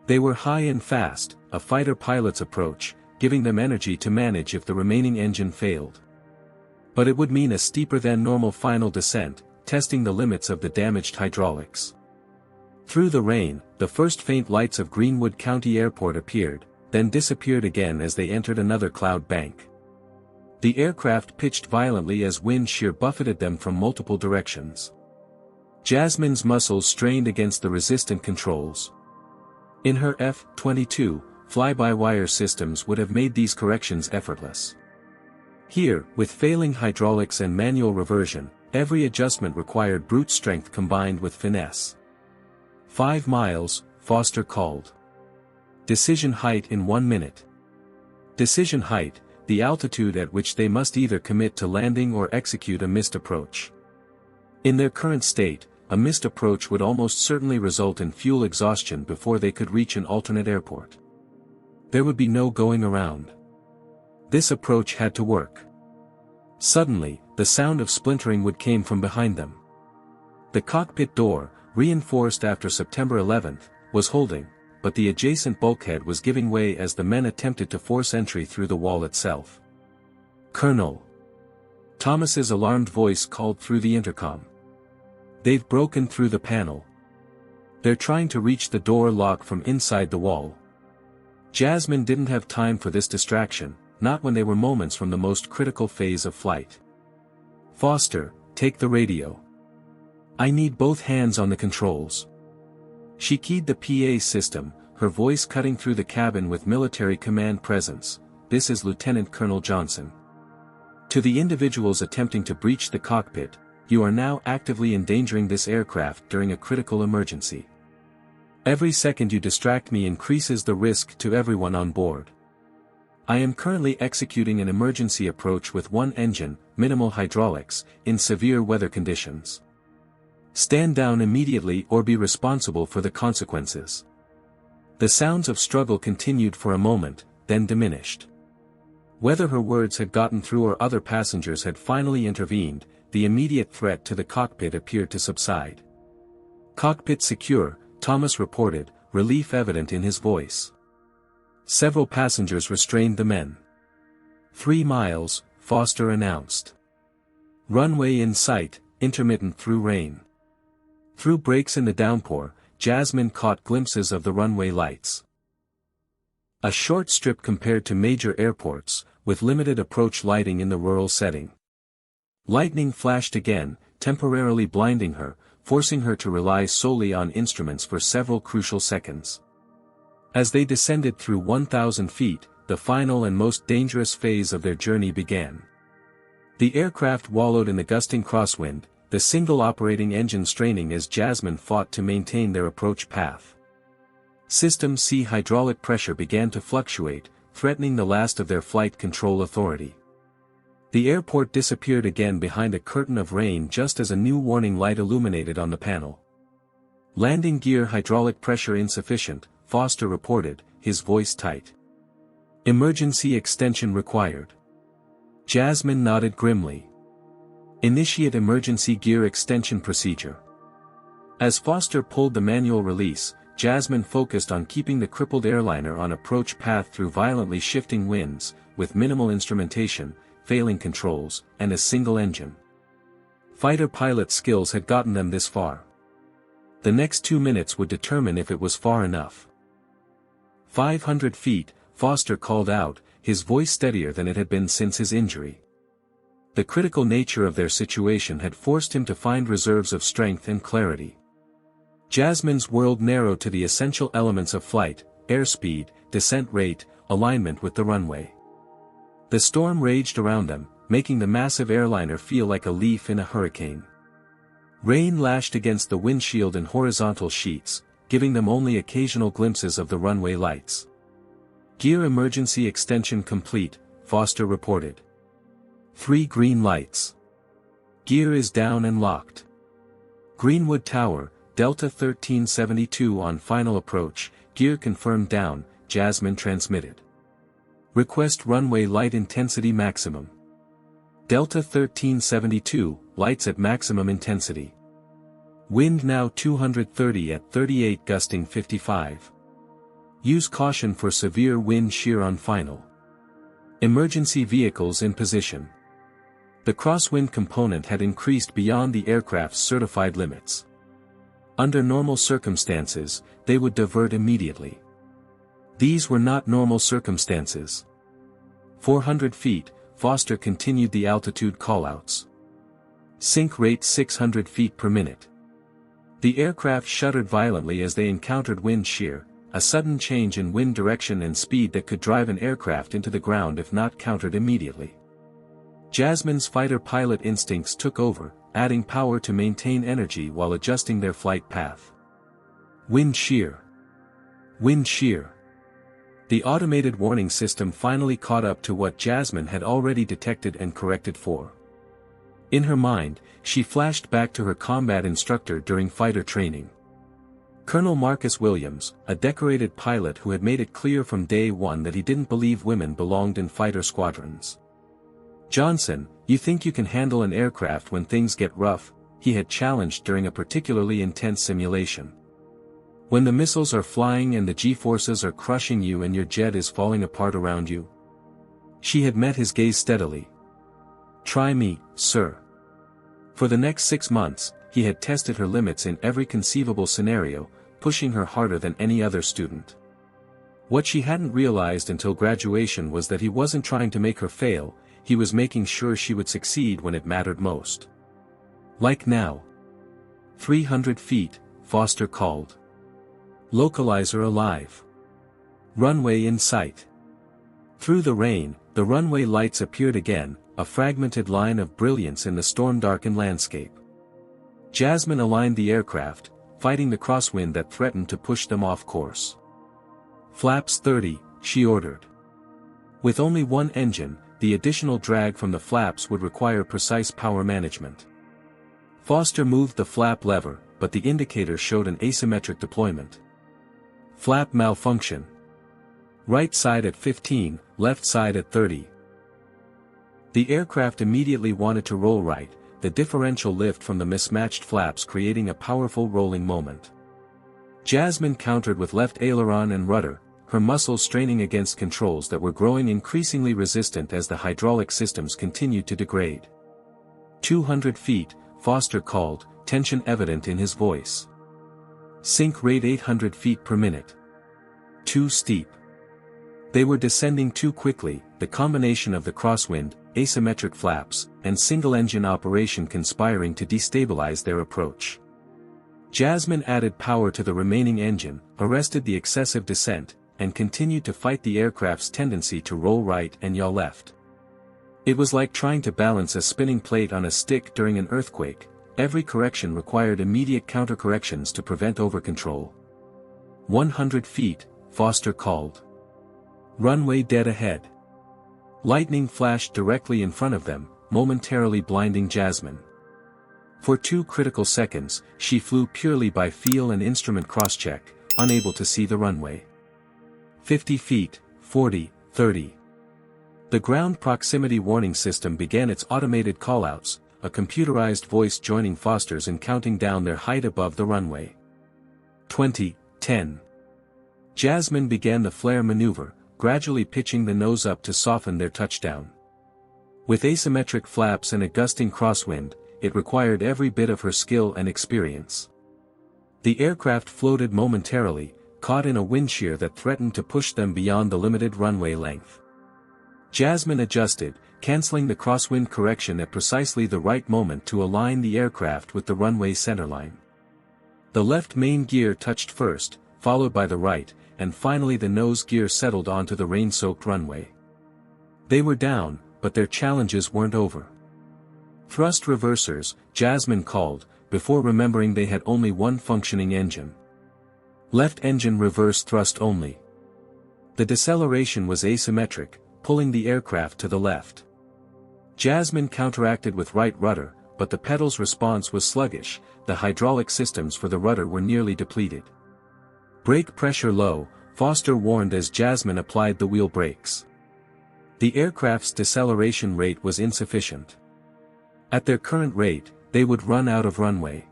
They were high and fast, a fighter pilot's approach, giving them energy to manage if the remaining engine failed. But it would mean a steeper than normal final descent, testing the limits of the damaged hydraulics. Through the rain, the first faint lights of Greenwood County Airport appeared, then disappeared again as they entered another cloud bank. The aircraft pitched violently as wind shear buffeted them from multiple directions. Jasmine's muscles strained against the resistant controls. In her F-22, fly-by-wire systems would have made these corrections effortless. Here, with failing hydraulics and manual reversion, every adjustment required brute strength combined with finesse. 5 miles, Foster called. Decision height in 1 minute. Decision height, the altitude at which they must either commit to landing or execute a missed approach. In their current state, a missed approach would almost certainly result in fuel exhaustion before they could reach an alternate airport. There would be no going around. This approach had to work. Suddenly, the sound of splintering wood came from behind them. The cockpit door, reinforced after September 11th, was holding, but the adjacent bulkhead was giving way as the men attempted to force entry through the wall itself. Colonel! Thomas's alarmed voice called through the intercom. They've broken through the panel. They're trying to reach the door lock from inside the wall. Jasmine didn't have time for this distraction, not when they were moments from the most critical phase of flight. Foster, take the radio. I need both hands on the controls. She keyed the PA system, her voice cutting through the cabin with military command presence. This is Lieutenant Colonel Johnson. To the individuals attempting to breach the cockpit, you are now actively endangering this aircraft during a critical emergency. Every second you distract me increases the risk to everyone on board. I am currently executing an emergency approach with one engine, minimal hydraulics, in severe weather conditions. Stand down immediately or be responsible for the consequences. The sounds of struggle continued for a moment, then diminished. Whether her words had gotten through or other passengers had finally intervened, the immediate threat to the cockpit appeared to subside. Cockpit secure, Thomas reported, relief evident in his voice. Several passengers restrained the men. 3 miles, Foster announced. Runway in sight, intermittent through rain. Through breaks in the downpour, Jasmine caught glimpses of the runway lights. A short strip compared to major airports, with limited approach lighting in the rural setting. Lightning flashed again, temporarily blinding her, forcing her to rely solely on instruments for several crucial seconds. As they descended through 1,000 feet, the final and most dangerous phase of their journey began. The aircraft wallowed in the gusting crosswind, the single operating engine straining as Jasmine fought to maintain their approach path. System C hydraulic pressure began to fluctuate, threatening the last of their flight control authority. The airport disappeared again behind a curtain of rain just as a new warning light illuminated on the panel. Landing gear hydraulic pressure insufficient, Foster reported, his voice tight. Emergency extension required. Jasmine nodded grimly. Initiate emergency gear extension procedure. As Foster pulled the manual release, Jasmine focused on keeping the crippled airliner on approach path through violently shifting winds, with minimal instrumentation, failing controls, and a single engine. Fighter pilot skills had gotten them this far. The next 2 minutes would determine if it was far enough. 500 feet, Foster called out, his voice steadier than it had been since his injury. The critical nature of their situation had forced him to find reserves of strength and clarity. Jasmine's world narrowed to the essential elements of flight: airspeed, descent rate, alignment with the runway. The storm raged around them, making the massive airliner feel like a leaf in a hurricane. Rain lashed against the windshield in horizontal sheets, giving them only occasional glimpses of the runway lights. Gear emergency extension complete, Foster reported. 3 green lights. Gear is down and locked. Greenwood Tower, Delta 1372 on final approach, gear confirmed down, Jasmine transmitted. Request runway light intensity maximum. Delta 1372, lights at maximum intensity. Wind now 230 at 38 gusting 55. Use caution for severe wind shear on final. Emergency vehicles in position. The crosswind component had increased beyond the aircraft's certified limits. Under normal circumstances, they would divert immediately. These were not normal circumstances. 400 feet, Foster continued the altitude callouts. Sync rate 600 feet per minute. The aircraft shuddered violently as they encountered wind shear, a sudden change in wind direction and speed that could drive an aircraft into the ground if not countered immediately. Jasmine's fighter pilot instincts took over, adding power to maintain energy while adjusting their flight path. Wind shear. Wind shear. The automated warning system finally caught up to what Jasmine had already detected and corrected for. In her mind, she flashed back to her combat instructor during fighter training. Colonel Marcus Williams, a decorated pilot who had made it clear from day one that he didn't believe women belonged in fighter squadrons. "Johnson, you think you can handle an aircraft when things get rough?" he had challenged during a particularly intense simulation. "When the missiles are flying and the G-forces are crushing you and your jet is falling apart around you?" She had met his gaze steadily. "Try me, sir." For the next 6 months, he had tested her limits in every conceivable scenario, pushing her harder than any other student. What she hadn't realized until graduation was that he wasn't trying to make her fail, he was making sure she would succeed when it mattered most. Like now. 300 feet, Foster called. Localizer alive. Runway in sight. Through the rain, the runway lights appeared again, a fragmented line of brilliance in the storm-darkened landscape. Jasmine aligned the aircraft, fighting the crosswind that threatened to push them off course. "Flaps 30, she ordered. With only one engine, the additional drag from the flaps would require precise power management. Foster moved the flap lever, but the indicator showed an asymmetric deployment. Flap malfunction. Right side at 15, left side at 30. The aircraft immediately wanted to roll right, the differential lift from the mismatched flaps creating a powerful rolling moment. Jasmine countered with left aileron and rudder, her muscles straining against controls that were growing increasingly resistant as the hydraulic systems continued to degrade. 200 feet, Foster called, tension evident in his voice. Sync rate 800 feet per minute. Too steep. They were descending too quickly, the combination of the crosswind, asymmetric flaps, and single-engine operation conspiring to destabilize their approach. Jasmine added power to the remaining engine, arrested the excessive descent, and continued to fight the aircraft's tendency to roll right and yaw left. It was like trying to balance a spinning plate on a stick during an earthquake. Every correction required immediate counter-corrections to prevent over-control. 100 feet, Foster called. Runway dead ahead. Lightning flashed directly in front of them, momentarily blinding Jasmine. For 2 critical seconds, she flew purely by feel and instrument cross-check, unable to see the runway. 50 feet, 40, 30. The ground proximity warning system began its automated callouts, a computerized voice joining Foster's in counting down their height above the runway. 20, 10. Jasmine began the flare maneuver, gradually pitching the nose up to soften their touchdown. With asymmetric flaps and a gusting crosswind, it required every bit of her skill and experience. The aircraft floated momentarily, caught in a wind shear that threatened to push them beyond the limited runway length. Jasmine adjusted, canceling the crosswind correction at precisely the right moment to align the aircraft with the runway centerline. The left main gear touched first, followed by the right, and finally the nose gear settled onto the rain-soaked runway. They were down, but their challenges weren't over. Thrust reversers, Jasmine called, before remembering they had only one functioning engine. Left engine reverse thrust only. The deceleration was asymmetric, pulling the aircraft to the left. Jasmine counteracted with right rudder, but the pedal's response was sluggish. The hydraulic systems for the rudder were nearly depleted. Brake pressure low, Foster warned as Jasmine applied the wheel brakes. The aircraft's deceleration rate was insufficient. At their current rate, they would run out of runway.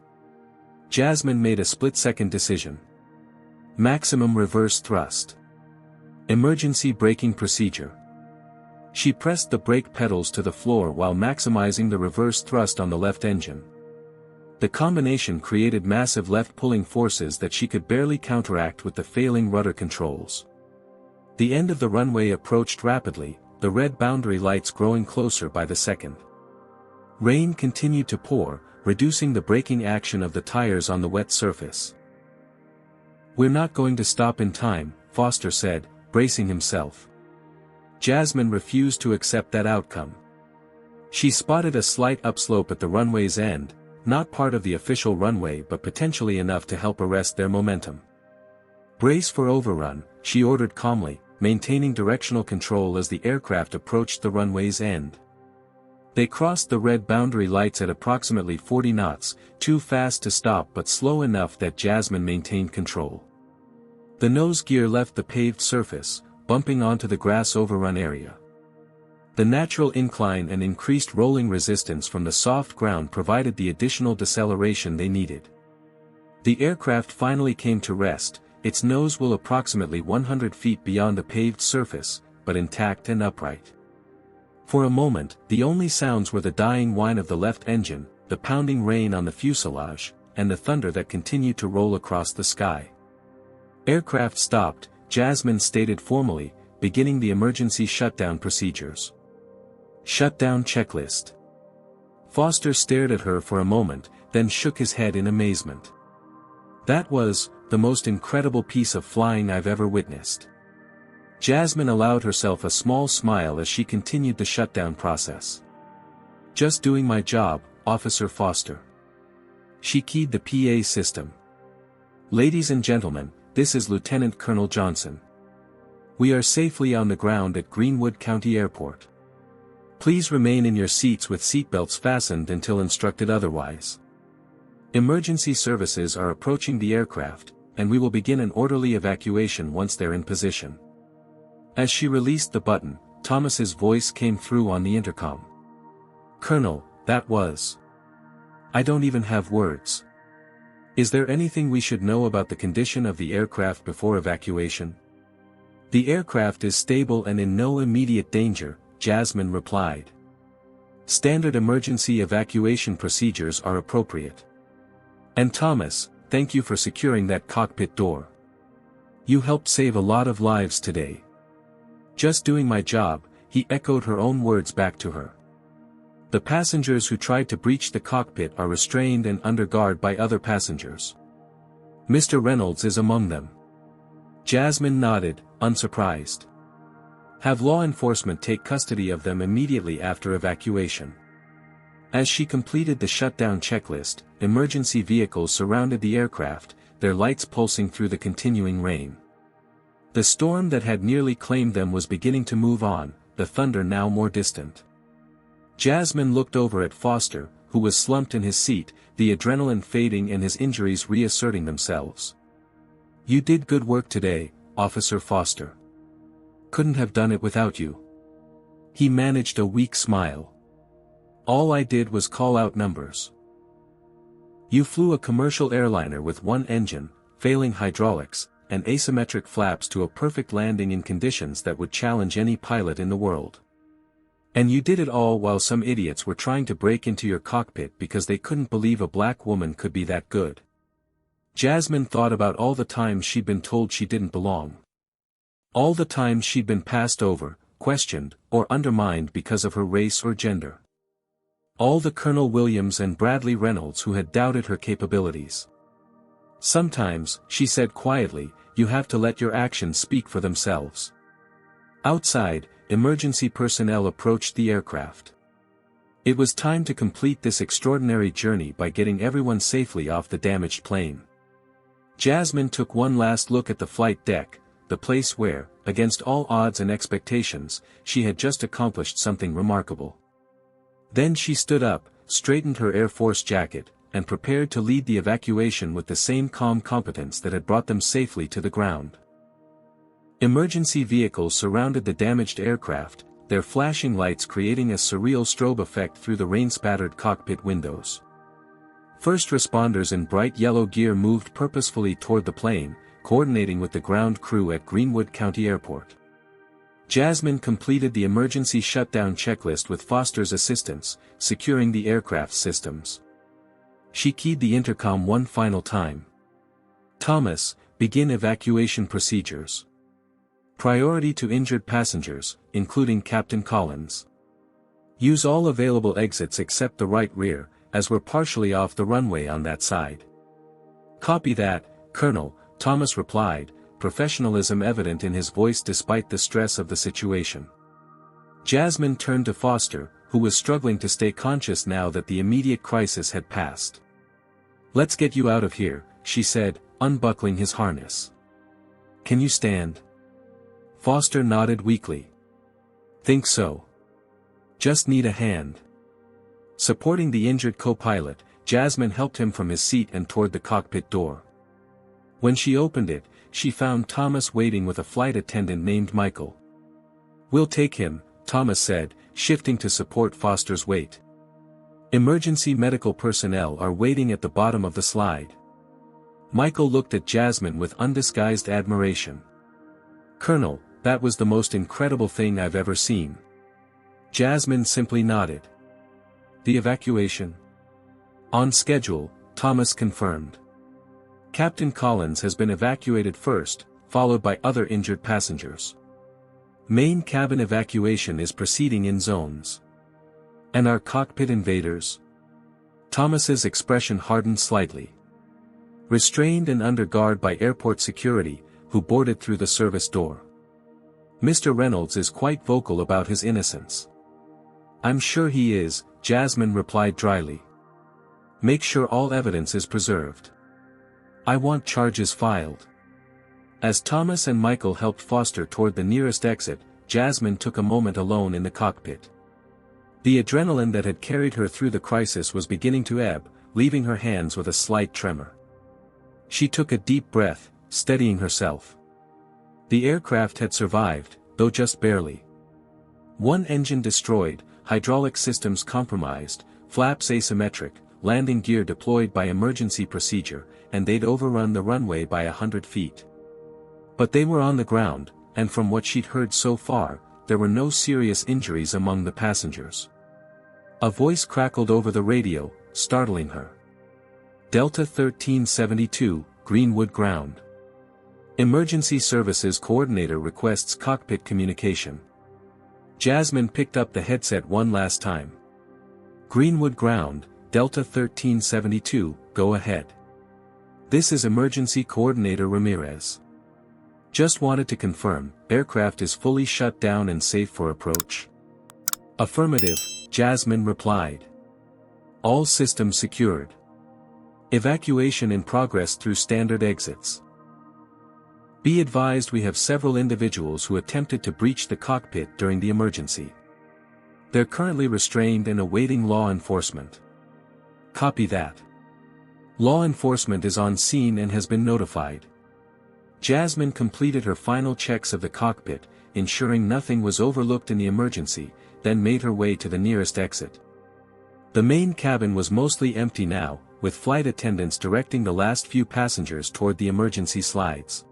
Jasmine made a split-second decision. Maximum reverse thrust. Emergency braking procedure. She pressed the brake pedals to the floor while maximizing the reverse thrust on the left engine. The combination created massive left pulling forces that she could barely counteract with the failing rudder controls. The end of the runway approached rapidly, the red boundary lights growing closer by the second. Rain continued to pour, reducing the braking action of the tires on the wet surface. "We're not going to stop in time," Foster said, bracing himself. Jasmine refused to accept that outcome. She spotted a slight upslope at the runway's end, not part of the official runway but potentially enough to help arrest their momentum. "Brace for overrun," she ordered calmly, maintaining directional control as the aircraft approached the runway's end. They crossed the red boundary lights at approximately 40 knots, too fast to stop but slow enough that Jasmine maintained control. The nose gear left the paved surface, bumping onto the grass overrun area. The natural incline and increased rolling resistance from the soft ground provided the additional deceleration they needed. The aircraft finally came to rest, its nose wheel approximately 100 feet beyond the paved surface, but intact and upright. For a moment, the only sounds were the dying whine of the left engine, the pounding rain on the fuselage, and the thunder that continued to roll across the sky. Aircraft stopped, Jasmine stated formally, beginning the emergency shutdown procedures. Shutdown checklist. Foster stared at her for a moment, then shook his head in amazement. "That was the most incredible piece of flying I've ever witnessed." Jasmine allowed herself a small smile as she continued the shutdown process. "Just doing my job, Officer Foster." She keyed the PA system. "Ladies and gentlemen, this is Lieutenant Colonel Johnson. We are safely on the ground at Greenwood County Airport. Please remain in your seats with seatbelts fastened until instructed otherwise. Emergency services are approaching the aircraft, and we will begin an orderly evacuation once they're in position." As she released the button, Thomas's voice came through on the intercom. "Colonel, that was... I don't even have words. Is there anything we should know about the condition of the aircraft before evacuation?" "The aircraft is stable and in no immediate danger," Jasmine replied. "Standard emergency evacuation procedures are appropriate. And Thomas, thank you for securing that cockpit door. You helped save a lot of lives today." "Just doing my job," he echoed her own words back to her. The passengers who tried to breach the cockpit are restrained and under guard by other passengers. Mr. Reynolds is among them. Jasmine nodded, unsurprised. Have law enforcement take custody of them immediately after evacuation. As she completed the shutdown checklist, emergency vehicles surrounded the aircraft, their lights pulsing through the continuing rain. The storm that had nearly claimed them was beginning to move on, the thunder now more distant. Jasmine looked over at Foster, who was slumped in his seat, the adrenaline fading and his injuries reasserting themselves. You did good work today, Officer Foster. Couldn't have done it without you. He managed a weak smile. All I did was call out numbers. You flew a commercial airliner with one engine, failing hydraulics, and asymmetric flaps to a perfect landing in conditions that would challenge any pilot in the world. And you did it all while some idiots were trying to break into your cockpit because they couldn't believe a black woman could be that good. Jasmine thought about all the times she'd been told she didn't belong. All the times she'd been passed over, questioned, or undermined because of her race or gender. All the Colonel Williams and Bradley Reynolds who had doubted her capabilities. Sometimes, she said quietly, you have to let your actions speak for themselves. Outside, emergency personnel approached the aircraft. It was time to complete this extraordinary journey by getting everyone safely off the damaged plane. Jasmine took one last look at the flight deck, the place where, against all odds and expectations, she had just accomplished something remarkable. Then she stood up, straightened her Air Force jacket, and prepared to lead the evacuation with the same calm competence that had brought them safely to the ground. Emergency vehicles surrounded the damaged aircraft, their flashing lights creating a surreal strobe effect through the rain-spattered cockpit windows. First responders in bright yellow gear moved purposefully toward the plane, coordinating with the ground crew at Greenwood County Airport. Jasmine completed the emergency shutdown checklist with Foster's assistance, securing the aircraft's systems. She keyed the intercom one final time. Thomas, begin evacuation procedures. Priority to injured passengers, including Captain Collins. Use all available exits except the right rear, as we're partially off the runway on that side. Copy that, Colonel, Thomas replied, professionalism evident in his voice despite the stress of the situation. Jasmine turned to Foster, who was struggling to stay conscious now that the immediate crisis had passed. Let's get you out of here, she said, unbuckling his harness. Can you stand? Foster nodded weakly. Think so. Just need a hand. Supporting the injured co-pilot, Jasmine helped him from his seat and toward the cockpit door. When she opened it, she found Thomas waiting with a flight attendant named Michael. We'll take him, Thomas said, shifting to support Foster's weight. Emergency medical personnel are waiting at the bottom of the slide. Michael looked at Jasmine with undisguised admiration. Colonel, that was the most incredible thing I've ever seen. Jasmine simply nodded. The evacuation? On schedule, Thomas confirmed. Captain Collins has been evacuated first, followed by other injured passengers. Main cabin evacuation is proceeding in zones. And our cockpit invaders? Thomas's expression hardened slightly. Restrained and under guard by airport security, who boarded through the service door. Mr. Reynolds is quite vocal about his innocence. I'm sure he is, Jasmine replied dryly. Make sure all evidence is preserved. I want charges filed. As Thomas and Michael helped Foster toward the nearest exit, Jasmine took a moment alone in the cockpit. The adrenaline that had carried her through the crisis was beginning to ebb, leaving her hands with a slight tremor. She took a deep breath, steadying herself. The aircraft had survived, though just barely. One engine destroyed, hydraulic systems compromised, flaps asymmetric, landing gear deployed by emergency procedure, and they'd overrun the runway by 100 feet. But they were on the ground, and from what she'd heard so far, there were no serious injuries among the passengers. A voice crackled over the radio, startling her. Delta 1372, Greenwood Ground. Emergency Services Coordinator requests cockpit communication. Jasmine picked up the headset one last time. Greenwood Ground, Delta 1372, go ahead. This is Emergency Coordinator Ramirez. Just wanted to confirm, aircraft is fully shut down and safe for approach. Affirmative, Jasmine replied. All systems secured. Evacuation in progress through standard exits. Be advised we have several individuals who attempted to breach the cockpit during the emergency. They're currently restrained and awaiting law enforcement. Copy that. Law enforcement is on scene and has been notified. Jasmine completed her final checks of the cockpit, ensuring nothing was overlooked in the emergency, then made her way to the nearest exit. The main cabin was mostly empty now, with flight attendants directing the last few passengers toward the emergency slides.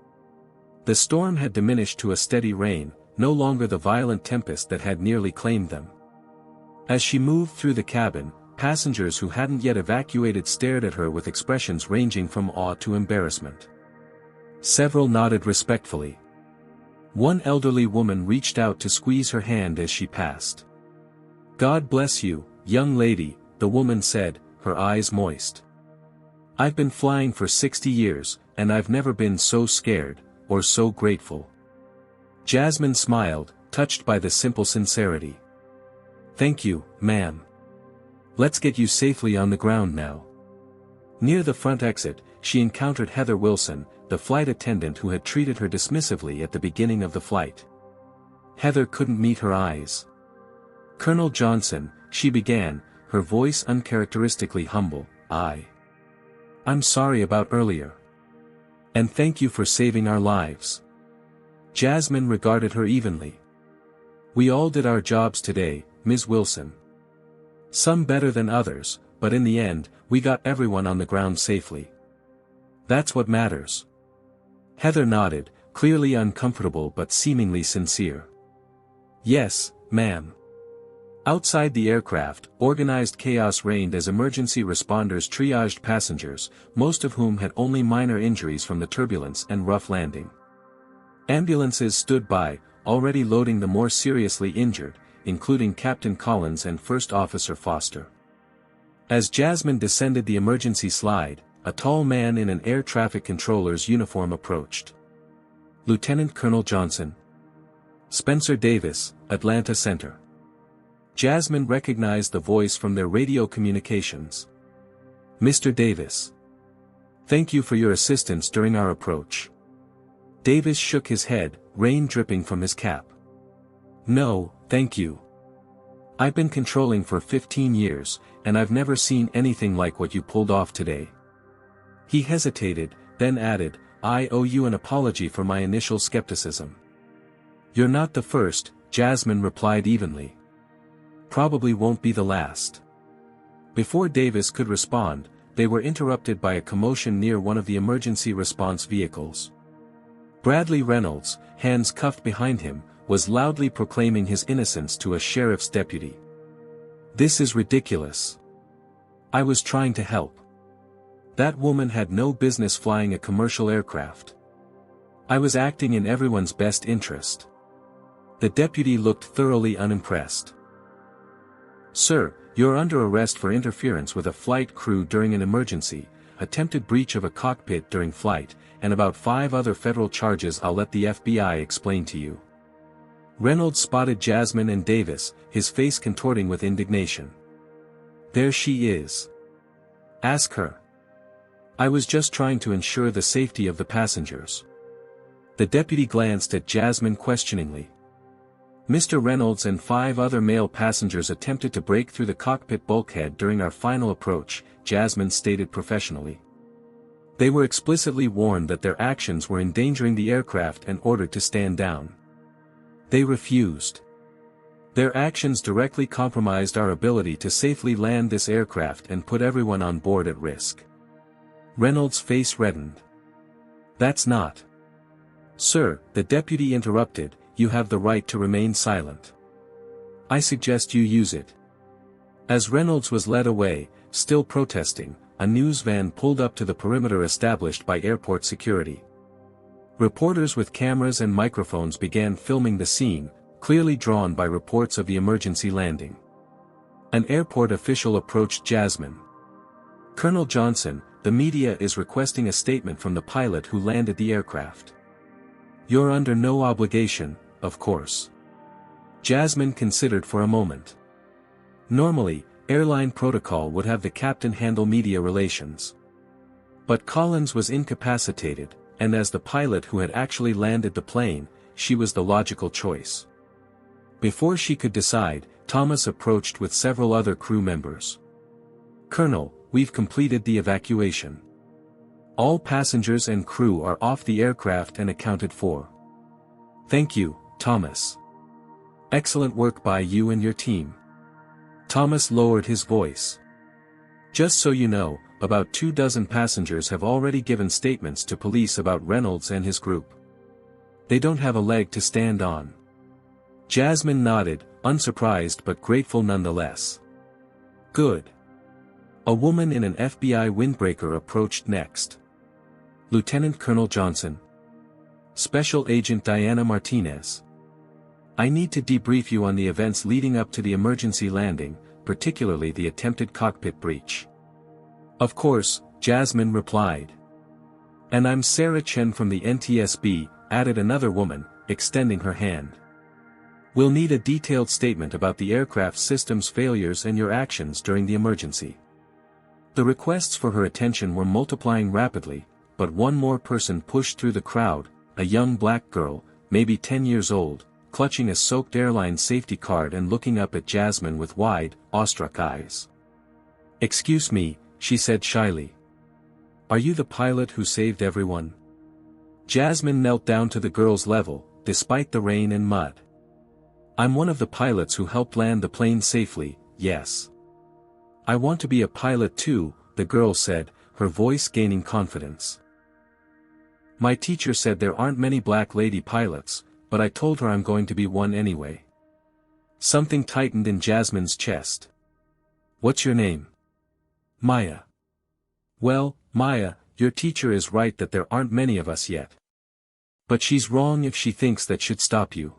The storm had diminished to a steady rain, no longer the violent tempest that had nearly claimed them. As she moved through the cabin, passengers who hadn't yet evacuated stared at her with expressions ranging from awe to embarrassment. Several nodded respectfully. One elderly woman reached out to squeeze her hand as she passed. "God bless you, young lady," the woman said, her eyes moist. "I've been flying for 60 years, and I've never been so scared, or so grateful." Jasmine smiled, touched by the simple sincerity. "Thank you, ma'am. Let's get you safely on the ground now." Near the front exit, she encountered Heather Wilson, the flight attendant who had treated her dismissively at the beginning of the flight. Heather couldn't meet her eyes. "Colonel Johnson," she began, her voice uncharacteristically humble, I'm sorry about earlier. And thank you for saving our lives." Jasmine regarded her evenly. "We all did our jobs today, Ms. Wilson. Some better than others, but in the end, we got everyone on the ground safely. That's what matters." Heather nodded, clearly uncomfortable but seemingly sincere. "Yes, ma'am." Outside the aircraft, organized chaos reigned as emergency responders triaged passengers, most of whom had only minor injuries from the turbulence and rough landing. Ambulances stood by, already loading the more seriously injured, including Captain Collins and First Officer Foster. As Jasmine descended the emergency slide, a tall man in an air traffic controller's uniform approached. "Lieutenant Colonel Johnson. Spencer Davis, Atlanta Center." Jasmine recognized the voice from their radio communications. "Mr. Davis. Thank you for your assistance during our approach." Davis shook his head, rain dripping from his cap. "No, thank you. I've been controlling for 15 years, and I've never seen anything like what you pulled off today." He hesitated, then added, "I owe you an apology for my initial skepticism." "You're not the first," Jasmine replied evenly. "Probably won't be the last." Before Davis could respond, they were interrupted by a commotion near one of the emergency response vehicles. Bradley Reynolds, hands cuffed behind him, was loudly proclaiming his innocence to a sheriff's deputy. "This is ridiculous. I was trying to help. That woman had no business flying a commercial aircraft. I was acting in everyone's best interest." The deputy looked thoroughly unimpressed. "Sir, you're under arrest for interference with a flight crew during an emergency, attempted breach of a cockpit during flight, and about 5 other federal charges I'll let the FBI explain to you." Reynolds spotted Jasmine and Davis, his face contorting with indignation. "There she is. Ask her." "I was just trying to ensure the safety of the passengers." The deputy glanced at Jasmine questioningly. "Mr. Reynolds and 5 other male passengers attempted to break through the cockpit bulkhead during our final approach," Jasmine stated professionally. "They were explicitly warned that their actions were endangering the aircraft and ordered to stand down. They refused. Their actions directly compromised our ability to safely land this aircraft and put everyone on board at risk." Reynolds' face reddened. "That's not." "Sir," the deputy interrupted, "you have the right to remain silent. I suggest you use it." As Reynolds was led away, still protesting, a news van pulled up to the perimeter established by airport security. Reporters with cameras and microphones began filming the scene, clearly drawn by reports of the emergency landing. An airport official approached Jasmine. "Colonel Johnson, the media is requesting a statement from the pilot who landed the aircraft." "You're under no obligation, of course." Jasmine considered for a moment. Normally, airline protocol would have the captain handle media relations. But Collins was incapacitated, and as the pilot who had actually landed the plane, she was the logical choice. Before she could decide, Thomas approached with several other crew members. "Colonel, we've completed the evacuation. All passengers and crew are off the aircraft and accounted for." "Thank you, Thomas. Excellent work by you and your team." Thomas lowered his voice. "Just so you know, about 24 passengers have already given statements to police about Reynolds and his group. They don't have a leg to stand on." Jasmine nodded, unsurprised but grateful nonetheless. "Good." A woman in an FBI windbreaker approached next. "Lieutenant Colonel Johnson. Special Agent Diana Martinez. I need to debrief you on the events leading up to the emergency landing, particularly the attempted cockpit breach." "Of course," Jasmine replied. "And I'm Sarah Chen from the NTSB," added another woman, extending her hand. "We'll need a detailed statement about the aircraft system's failures and your actions during the emergency." The requests for her attention were multiplying rapidly, but one more person pushed through the crowd, a young black girl, maybe 10 years old, clutching a soaked airline safety card and looking up at Jasmine with wide, awestruck eyes. "Excuse me," she said shyly. "Are you the pilot who saved everyone?" Jasmine knelt down to the girl's level, despite the rain and mud. "I'm one of the pilots who helped land the plane safely, yes." "I want to be a pilot too," the girl said, her voice gaining confidence. "My teacher said there aren't many black lady pilots, but I told her I'm going to be one anyway." Something tightened in Jasmine's chest. "What's your name?" "Maya." "Well, Maya, your teacher is right that there aren't many of us yet. But she's wrong if she thinks that should stop you."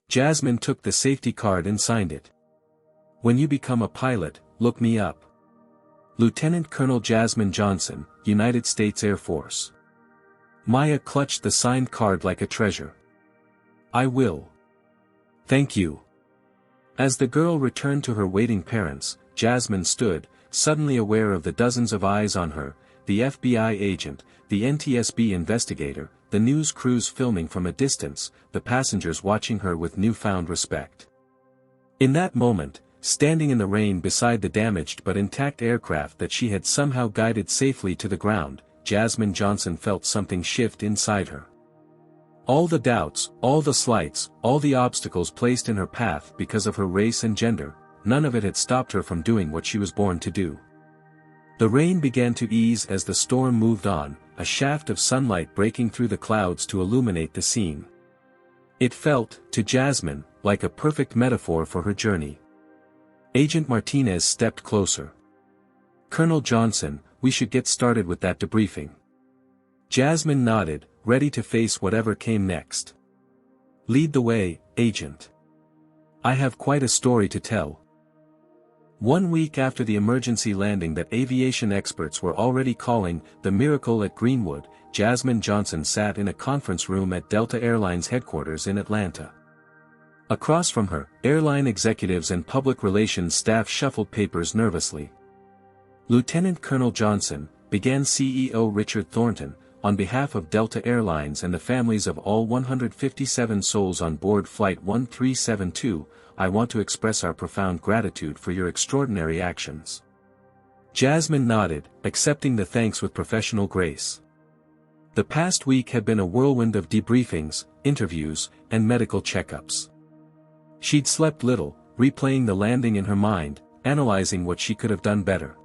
Jasmine took the safety card and signed it. "When you become a pilot, look me up. Lieutenant Colonel Jasmine Johnson, United States Air Force." Maya clutched the signed card like a treasure. "I will. Thank you." As the girl returned to her waiting parents, Jasmine stood, suddenly aware of the dozens of eyes on her, the FBI agent, the NTSB investigator, the news crews filming from a distance, the passengers watching her with newfound respect. In that moment, standing in the rain beside the damaged but intact aircraft that she had somehow guided safely to the ground, Jasmine Johnson felt something shift inside her. All the doubts, all the slights, all the obstacles placed in her path because of her race and gender, none of it had stopped her from doing what she was born to do. The rain began to ease as the storm moved on, a shaft of sunlight breaking through the clouds to illuminate the scene. It felt, to Jasmine, like a perfect metaphor for her journey. Agent Martinez stepped closer. "Colonel Johnson, we should get started with that debriefing." Jasmine nodded, ready to face whatever came next. "Lead the way, Agent. I have quite a story to tell." 1 week after the emergency landing that aviation experts were already calling the miracle at Greenwood, Jasmine Johnson sat in a conference room at Delta Airlines headquarters in Atlanta. Across from her, airline executives and public relations staff shuffled papers nervously. "Lieutenant Colonel Johnson," began CEO Richard Thornton, "on behalf of Delta Airlines and the families of all 157 souls on board Flight 1372, I want to express our profound gratitude for your extraordinary actions." Jasmine nodded, accepting the thanks with professional grace. The past week had been a whirlwind of debriefings, interviews, and medical checkups. She'd slept little, replaying the landing in her mind, analyzing what she could have done better.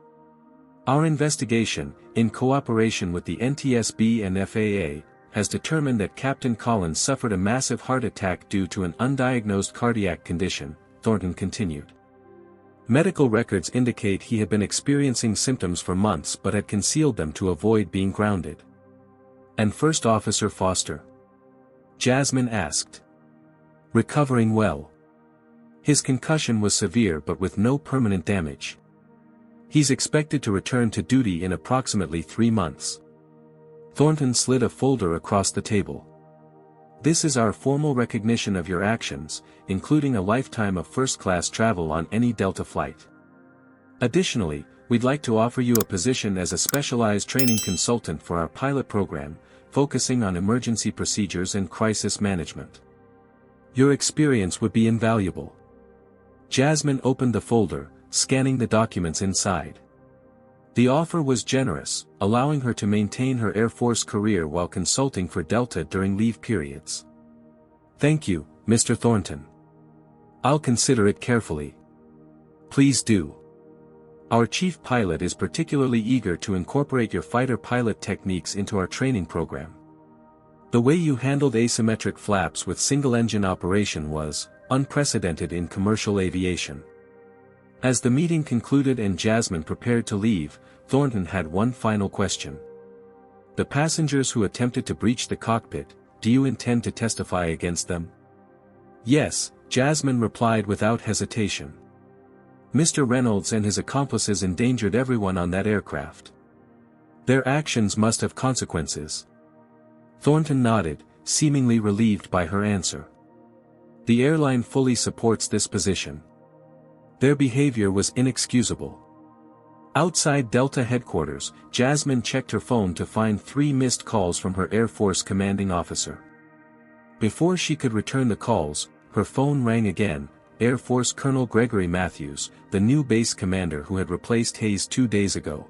"Our investigation, in cooperation with the NTSB and FAA, has determined that Captain Collins suffered a massive heart attack due to an undiagnosed cardiac condition," Thornton continued. "Medical records indicate he had been experiencing symptoms for months but had concealed them to avoid being grounded." "And First Officer Foster?" Jasmine asked. "Recovering well. His concussion was severe but with no permanent damage. He's expected to return to duty in approximately 3 months. Thornton slid a folder across the table. This is our formal recognition of your actions, including a lifetime of first-class travel on any Delta flight. Additionally, we'd like to offer you a position as a specialized training consultant for our pilot program, focusing on emergency procedures and crisis management. Your experience would be invaluable. Jasmine opened the folder, scanning the documents inside. The offer was generous, allowing her to maintain her Air Force career while consulting for Delta during leave periods. Thank you, Mr. Thornton. I'll consider it carefully. Please do. Our chief pilot is particularly eager to incorporate your fighter pilot techniques into our training program. The way you handled asymmetric flaps with single-engine operation was unprecedented in commercial aviation. As the meeting concluded and Jasmine prepared to leave, Thornton had one final question. The passengers who attempted to breach the cockpit, do you intend to testify against them? Yes, Jasmine replied without hesitation. Mr. Reynolds and his accomplices endangered everyone on that aircraft. Their actions must have consequences. Thornton nodded, seemingly relieved by her answer. The airline fully supports this position. Their behavior was inexcusable. Outside Delta headquarters, Jasmine checked her phone to find 3 missed calls from her Air Force commanding officer. Before she could return the calls, her phone rang again. Air Force Colonel Gregory Matthews, the new base commander who had replaced Hayes 2 days ago.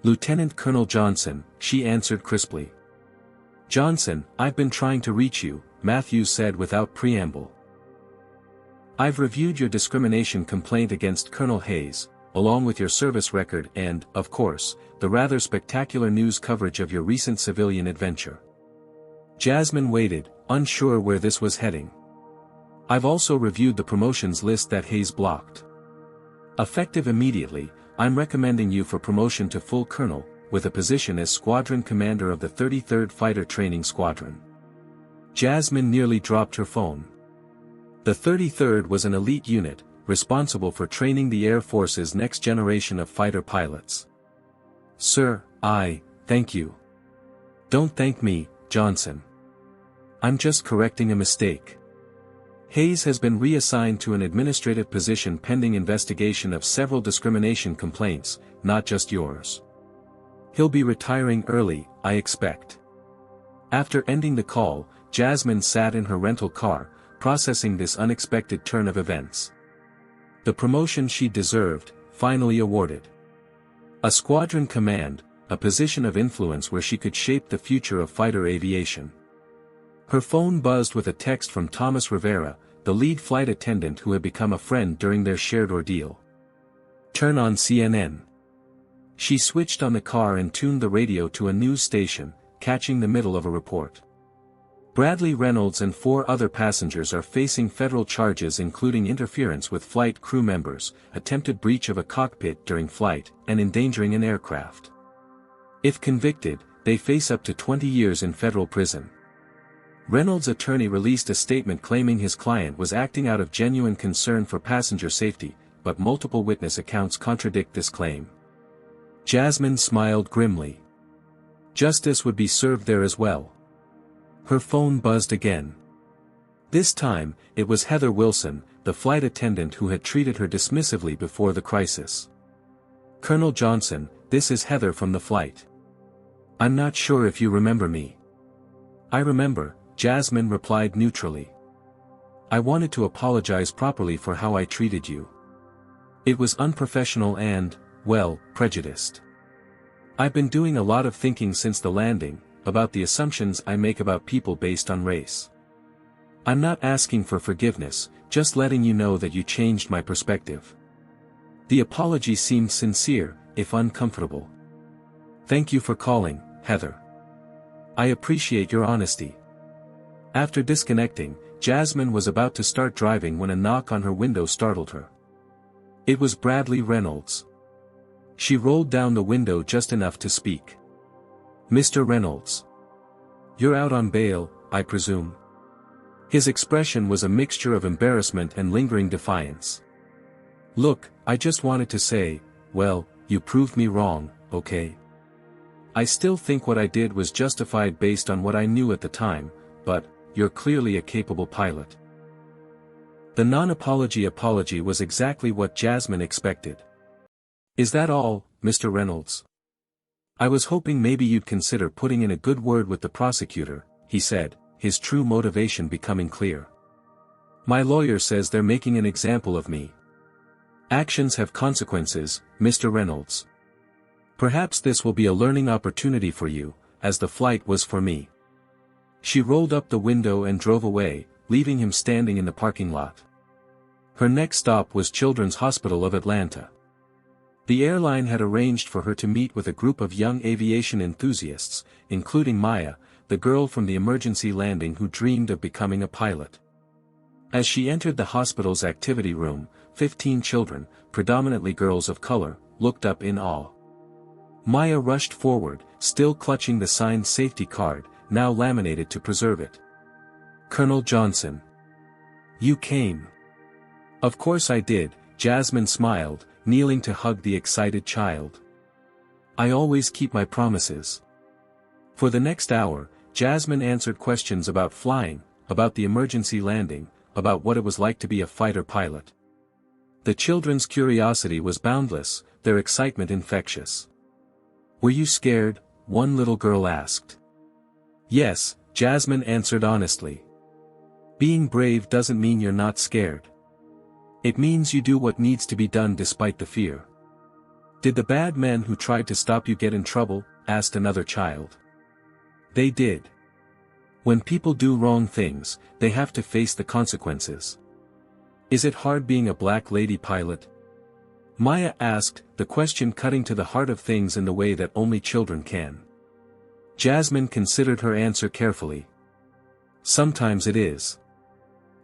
Lieutenant Colonel Johnson, she answered crisply. Johnson, I've been trying to reach you, Matthews said without preamble. I've reviewed your discrimination complaint against Colonel Hayes, along with your service record and, of course, the rather spectacular news coverage of your recent civilian adventure. Jasmine waited, unsure where this was heading. I've also reviewed the promotions list that Hayes blocked. Effective immediately, I'm recommending you for promotion to full colonel, with a position as squadron commander of the 33rd Fighter Training Squadron. Jasmine nearly dropped her phone. The 33rd was an elite unit, responsible for training the Air Force's next generation of fighter pilots. Sir, thank you. Don't thank me, Johnson. I'm just correcting a mistake. Hayes has been reassigned to an administrative position pending investigation of several discrimination complaints, not just yours. He'll be retiring early, I expect. After ending the call, Jasmine sat in her rental car, processing this unexpected turn of events. The promotion she deserved, finally awarded. A squadron command, a position of influence where she could shape the future of fighter aviation. Her phone buzzed with a text from Thomas Rivera, the lead flight attendant who had become a friend during their shared ordeal. Turn on CNN. She switched on the car and tuned the radio to a news station, catching the middle of a report. Bradley Reynolds and 4 other passengers are facing federal charges including interference with flight crew members, attempted breach of a cockpit during flight, and endangering an aircraft. If convicted, they face up to 20 years in federal prison. Reynolds' attorney released a statement claiming his client was acting out of genuine concern for passenger safety, but multiple witness accounts contradict this claim. Jasmine smiled grimly. Justice would be served there as well. Her phone buzzed again. This time, it was Heather Wilson, the flight attendant who had treated her dismissively before the crisis. Colonel Johnson, this is Heather from the flight. I'm not sure if you remember me. I remember, Jasmine replied neutrally. I wanted to apologize properly for how I treated you. It was unprofessional and, well, prejudiced. I've been doing a lot of thinking since the landing, about the assumptions I make about people based on race. I'm not asking for forgiveness, just letting you know that you changed my perspective. The apology seemed sincere, if uncomfortable. Thank you for calling, Heather. I appreciate your honesty. After disconnecting, Jasmine was about to start driving when a knock on her window startled her. It was Bradley Reynolds. She rolled down the window just enough to speak. Mr. Reynolds. You're out on bail, I presume? His expression was a mixture of embarrassment and lingering defiance. "Look, I just wanted to say, well, you proved me wrong, okay? I still think what I did was justified based on what I knew at the time, but, you're clearly a capable pilot." The non-apology was exactly what Jasmine expected. "Is that all, Mr. Reynolds? I was hoping maybe you'd consider putting in a good word with the prosecutor," he said, his true motivation becoming clear. "My lawyer says they're making an example of me. Actions have consequences, Mr. Reynolds. Perhaps this will be a learning opportunity for you, as the flight was for me." She rolled up the window and drove away, leaving him standing in the parking lot. Her next stop was Children's Hospital of Atlanta. The airline had arranged for her to meet with a group of young aviation enthusiasts, including Maya, the girl from the emergency landing who dreamed of becoming a pilot. As she entered the hospital's activity room, 15 children, predominantly girls of color, looked up in awe. Maya rushed forward, still clutching the signed safety card, now laminated to preserve it. "Colonel Johnson. You came." "Of course I did," Jasmine smiled, kneeling to hug the excited child. "I always keep my promises." For the next hour, Jasmine answered questions about flying, about the emergency landing, about what it was like to be a fighter pilot. The children's curiosity was boundless, their excitement infectious. "Were you scared?" one little girl asked. "Yes," Jasmine answered honestly. "Being brave doesn't mean you're not scared. It means you do what needs to be done despite the fear." "Did the bad men who tried to stop you get in trouble?" asked another child. "They did. When people do wrong things, they have to face the consequences." "Is it hard being a black lady pilot?" Maya asked, the question cutting to the heart of things in the way that only children can. Jasmine considered her answer carefully. "Sometimes it is.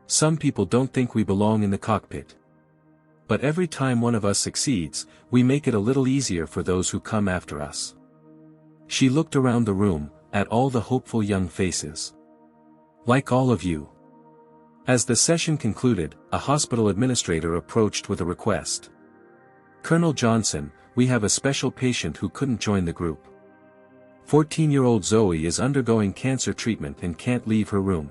Some people don't think we belong in the cockpit. But every time one of us succeeds, we make it a little easier for those who come after us." She looked around the room, at all the hopeful young faces. "Like all of you." As the session concluded, a hospital administrator approached with a request. "Colonel Johnson, we have a special patient who couldn't join the group. 14-year-old Zoe is undergoing cancer treatment and can't leave her room.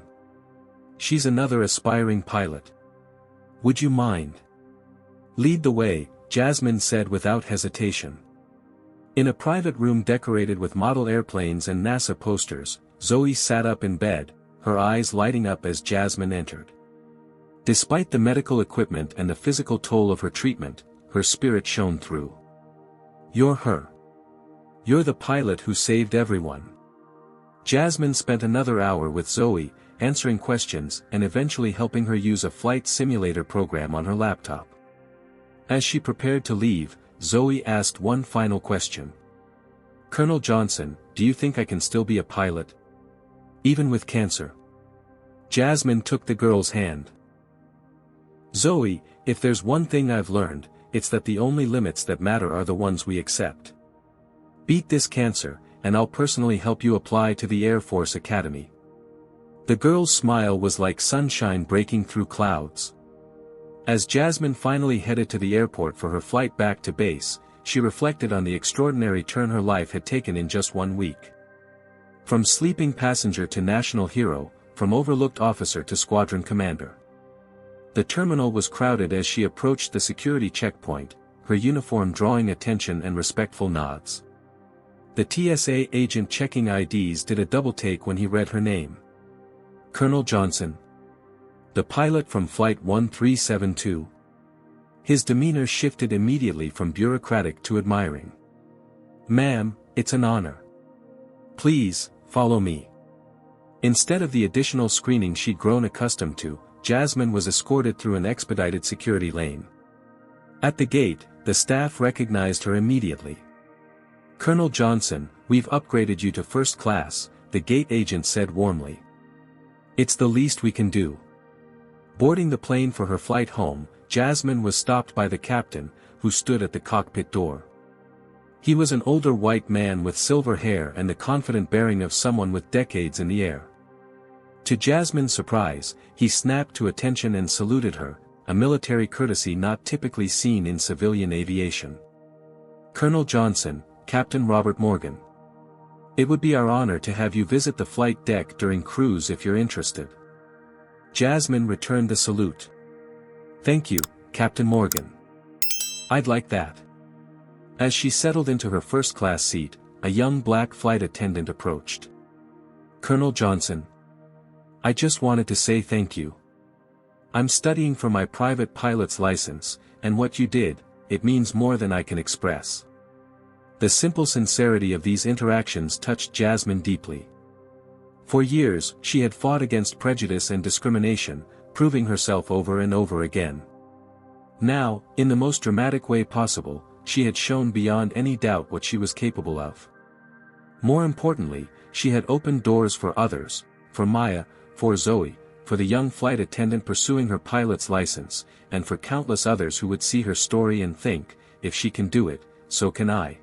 She's another aspiring pilot. Would you mind?" "Lead the way," Jasmine said without hesitation. In a private room decorated with model airplanes and NASA posters, Zoe sat up in bed, her eyes lighting up as Jasmine entered. Despite the medical equipment and the physical toll of her treatment, her spirit shone through. "You're her. You're the pilot who saved everyone." Jasmine spent another hour with Zoe, answering questions and eventually helping her use a flight simulator program on her laptop. As she prepared to leave, Zoe asked one final question. "Colonel Johnson, do you think I can still be a pilot? Even with cancer?" Jasmine took the girl's hand. "Zoe, if there's one thing I've learned, it's that the only limits that matter are the ones we accept. Beat this cancer, and I'll personally help you apply to the Air Force Academy." The girl's smile was like sunshine breaking through clouds. As Jasmine finally headed to the airport for her flight back to base, she reflected on the extraordinary turn her life had taken in just 1 week. From sleeping passenger to national hero, from overlooked officer to squadron commander. The terminal was crowded as she approached the security checkpoint, her uniform drawing attention and respectful nods. The TSA agent checking IDs did a double take when he read her name. "Colonel Johnson. The pilot from Flight 1372. His demeanor shifted immediately from bureaucratic to admiring. "Ma'am, it's an honor. Please, follow me." Instead of the additional screening she'd grown accustomed to, Jasmine was escorted through an expedited security lane. At the gate, the staff recognized her immediately. "Colonel Johnson, we've upgraded you to first class," the gate agent said warmly. "It's the least we can do." Boarding the plane for her flight home, Jasmine was stopped by the captain, who stood at the cockpit door. He was an older white man with silver hair and the confident bearing of someone with decades in the air. To Jasmine's surprise, he snapped to attention and saluted her, a military courtesy not typically seen in civilian aviation. "Colonel Johnson, Captain Robert Morgan. It would be our honor to have you visit the flight deck during cruise if you're interested." Jasmine returned the salute. "Thank you, Captain Morgan. I'd like that." As she settled into her first-class seat, a young black flight attendant approached. "Colonel Johnson. I just wanted to say thank you. I'm studying for my private pilot's license, and what you did, it means more than I can express." The simple sincerity of these interactions touched Jasmine deeply. For years, she had fought against prejudice and discrimination, proving herself over and over again. Now, in the most dramatic way possible, she had shown beyond any doubt what she was capable of. More importantly, she had opened doors for others, for Maya, for Zoe, for the young flight attendant pursuing her pilot's license, and for countless others who would see her story and think, if she can do it, so can I.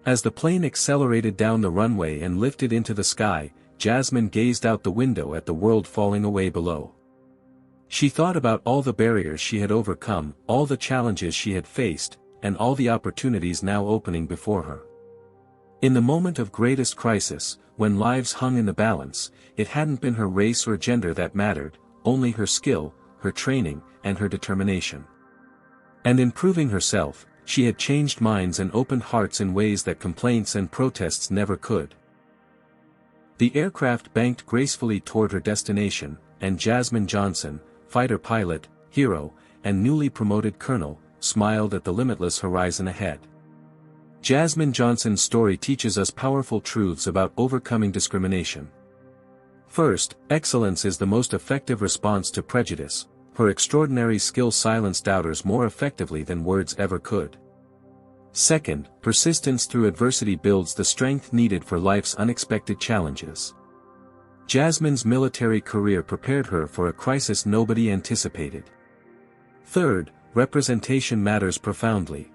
As the plane accelerated down the runway and lifted into the sky, Jasmine gazed out the window at the world falling away below. She thought about all the barriers she had overcome, all the challenges she had faced, and all the opportunities now opening before her. In the moment of greatest crisis, when lives hung in the balance, it hadn't been her race or gender that mattered, only her skill, her training, and her determination. And in proving herself, she had changed minds and opened hearts in ways that complaints and protests never could. The aircraft banked gracefully toward her destination, and Jasmine Johnson, fighter pilot, hero, and newly promoted colonel, smiled at the limitless horizon ahead. Jasmine Johnson's story teaches us powerful truths about overcoming discrimination. First, excellence is the most effective response to prejudice. Her extraordinary skill silenced doubters more effectively than words ever could. Second, persistence through adversity builds the strength needed for life's unexpected challenges. Jasmine's military career prepared her for a crisis nobody anticipated. Third, representation matters profoundly.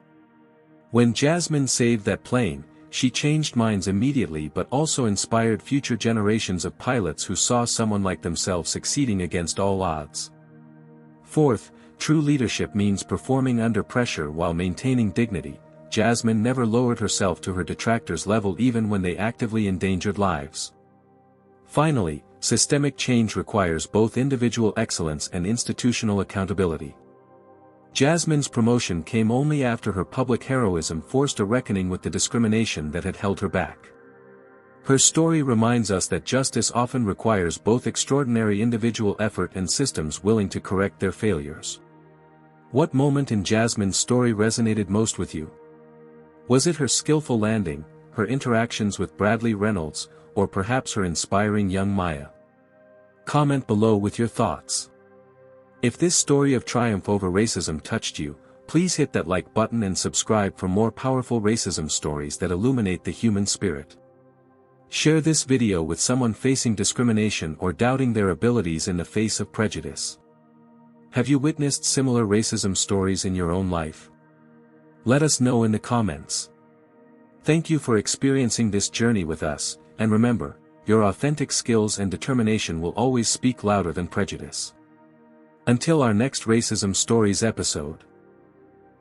When Jasmine saved that plane, she changed minds immediately but also inspired future generations of pilots who saw someone like themselves succeeding against all odds. Fourth, true leadership means performing under pressure while maintaining dignity. Jasmine never lowered herself to her detractors' level even when they actively endangered lives. Finally, systemic change requires both individual excellence and institutional accountability. Jasmine's promotion came only after her public heroism forced a reckoning with the discrimination that had held her back. Her story reminds us that justice often requires both extraordinary individual effort and systems willing to correct their failures. What moment in Jasmine's story resonated most with you? Was it her skillful landing, her interactions with Bradley Reynolds, or perhaps her inspiring young Maya? Comment below with your thoughts. If this story of triumph over racism touched you, please hit that like button and subscribe for more powerful racism stories that illuminate the human spirit. Share this video with someone facing discrimination or doubting their abilities in the face of prejudice. Have you witnessed similar racism stories in your own life? Let us know in the comments. Thank you for experiencing this journey with us, and remember, your authentic skills and determination will always speak louder than prejudice. Until our next Racism Stories episode.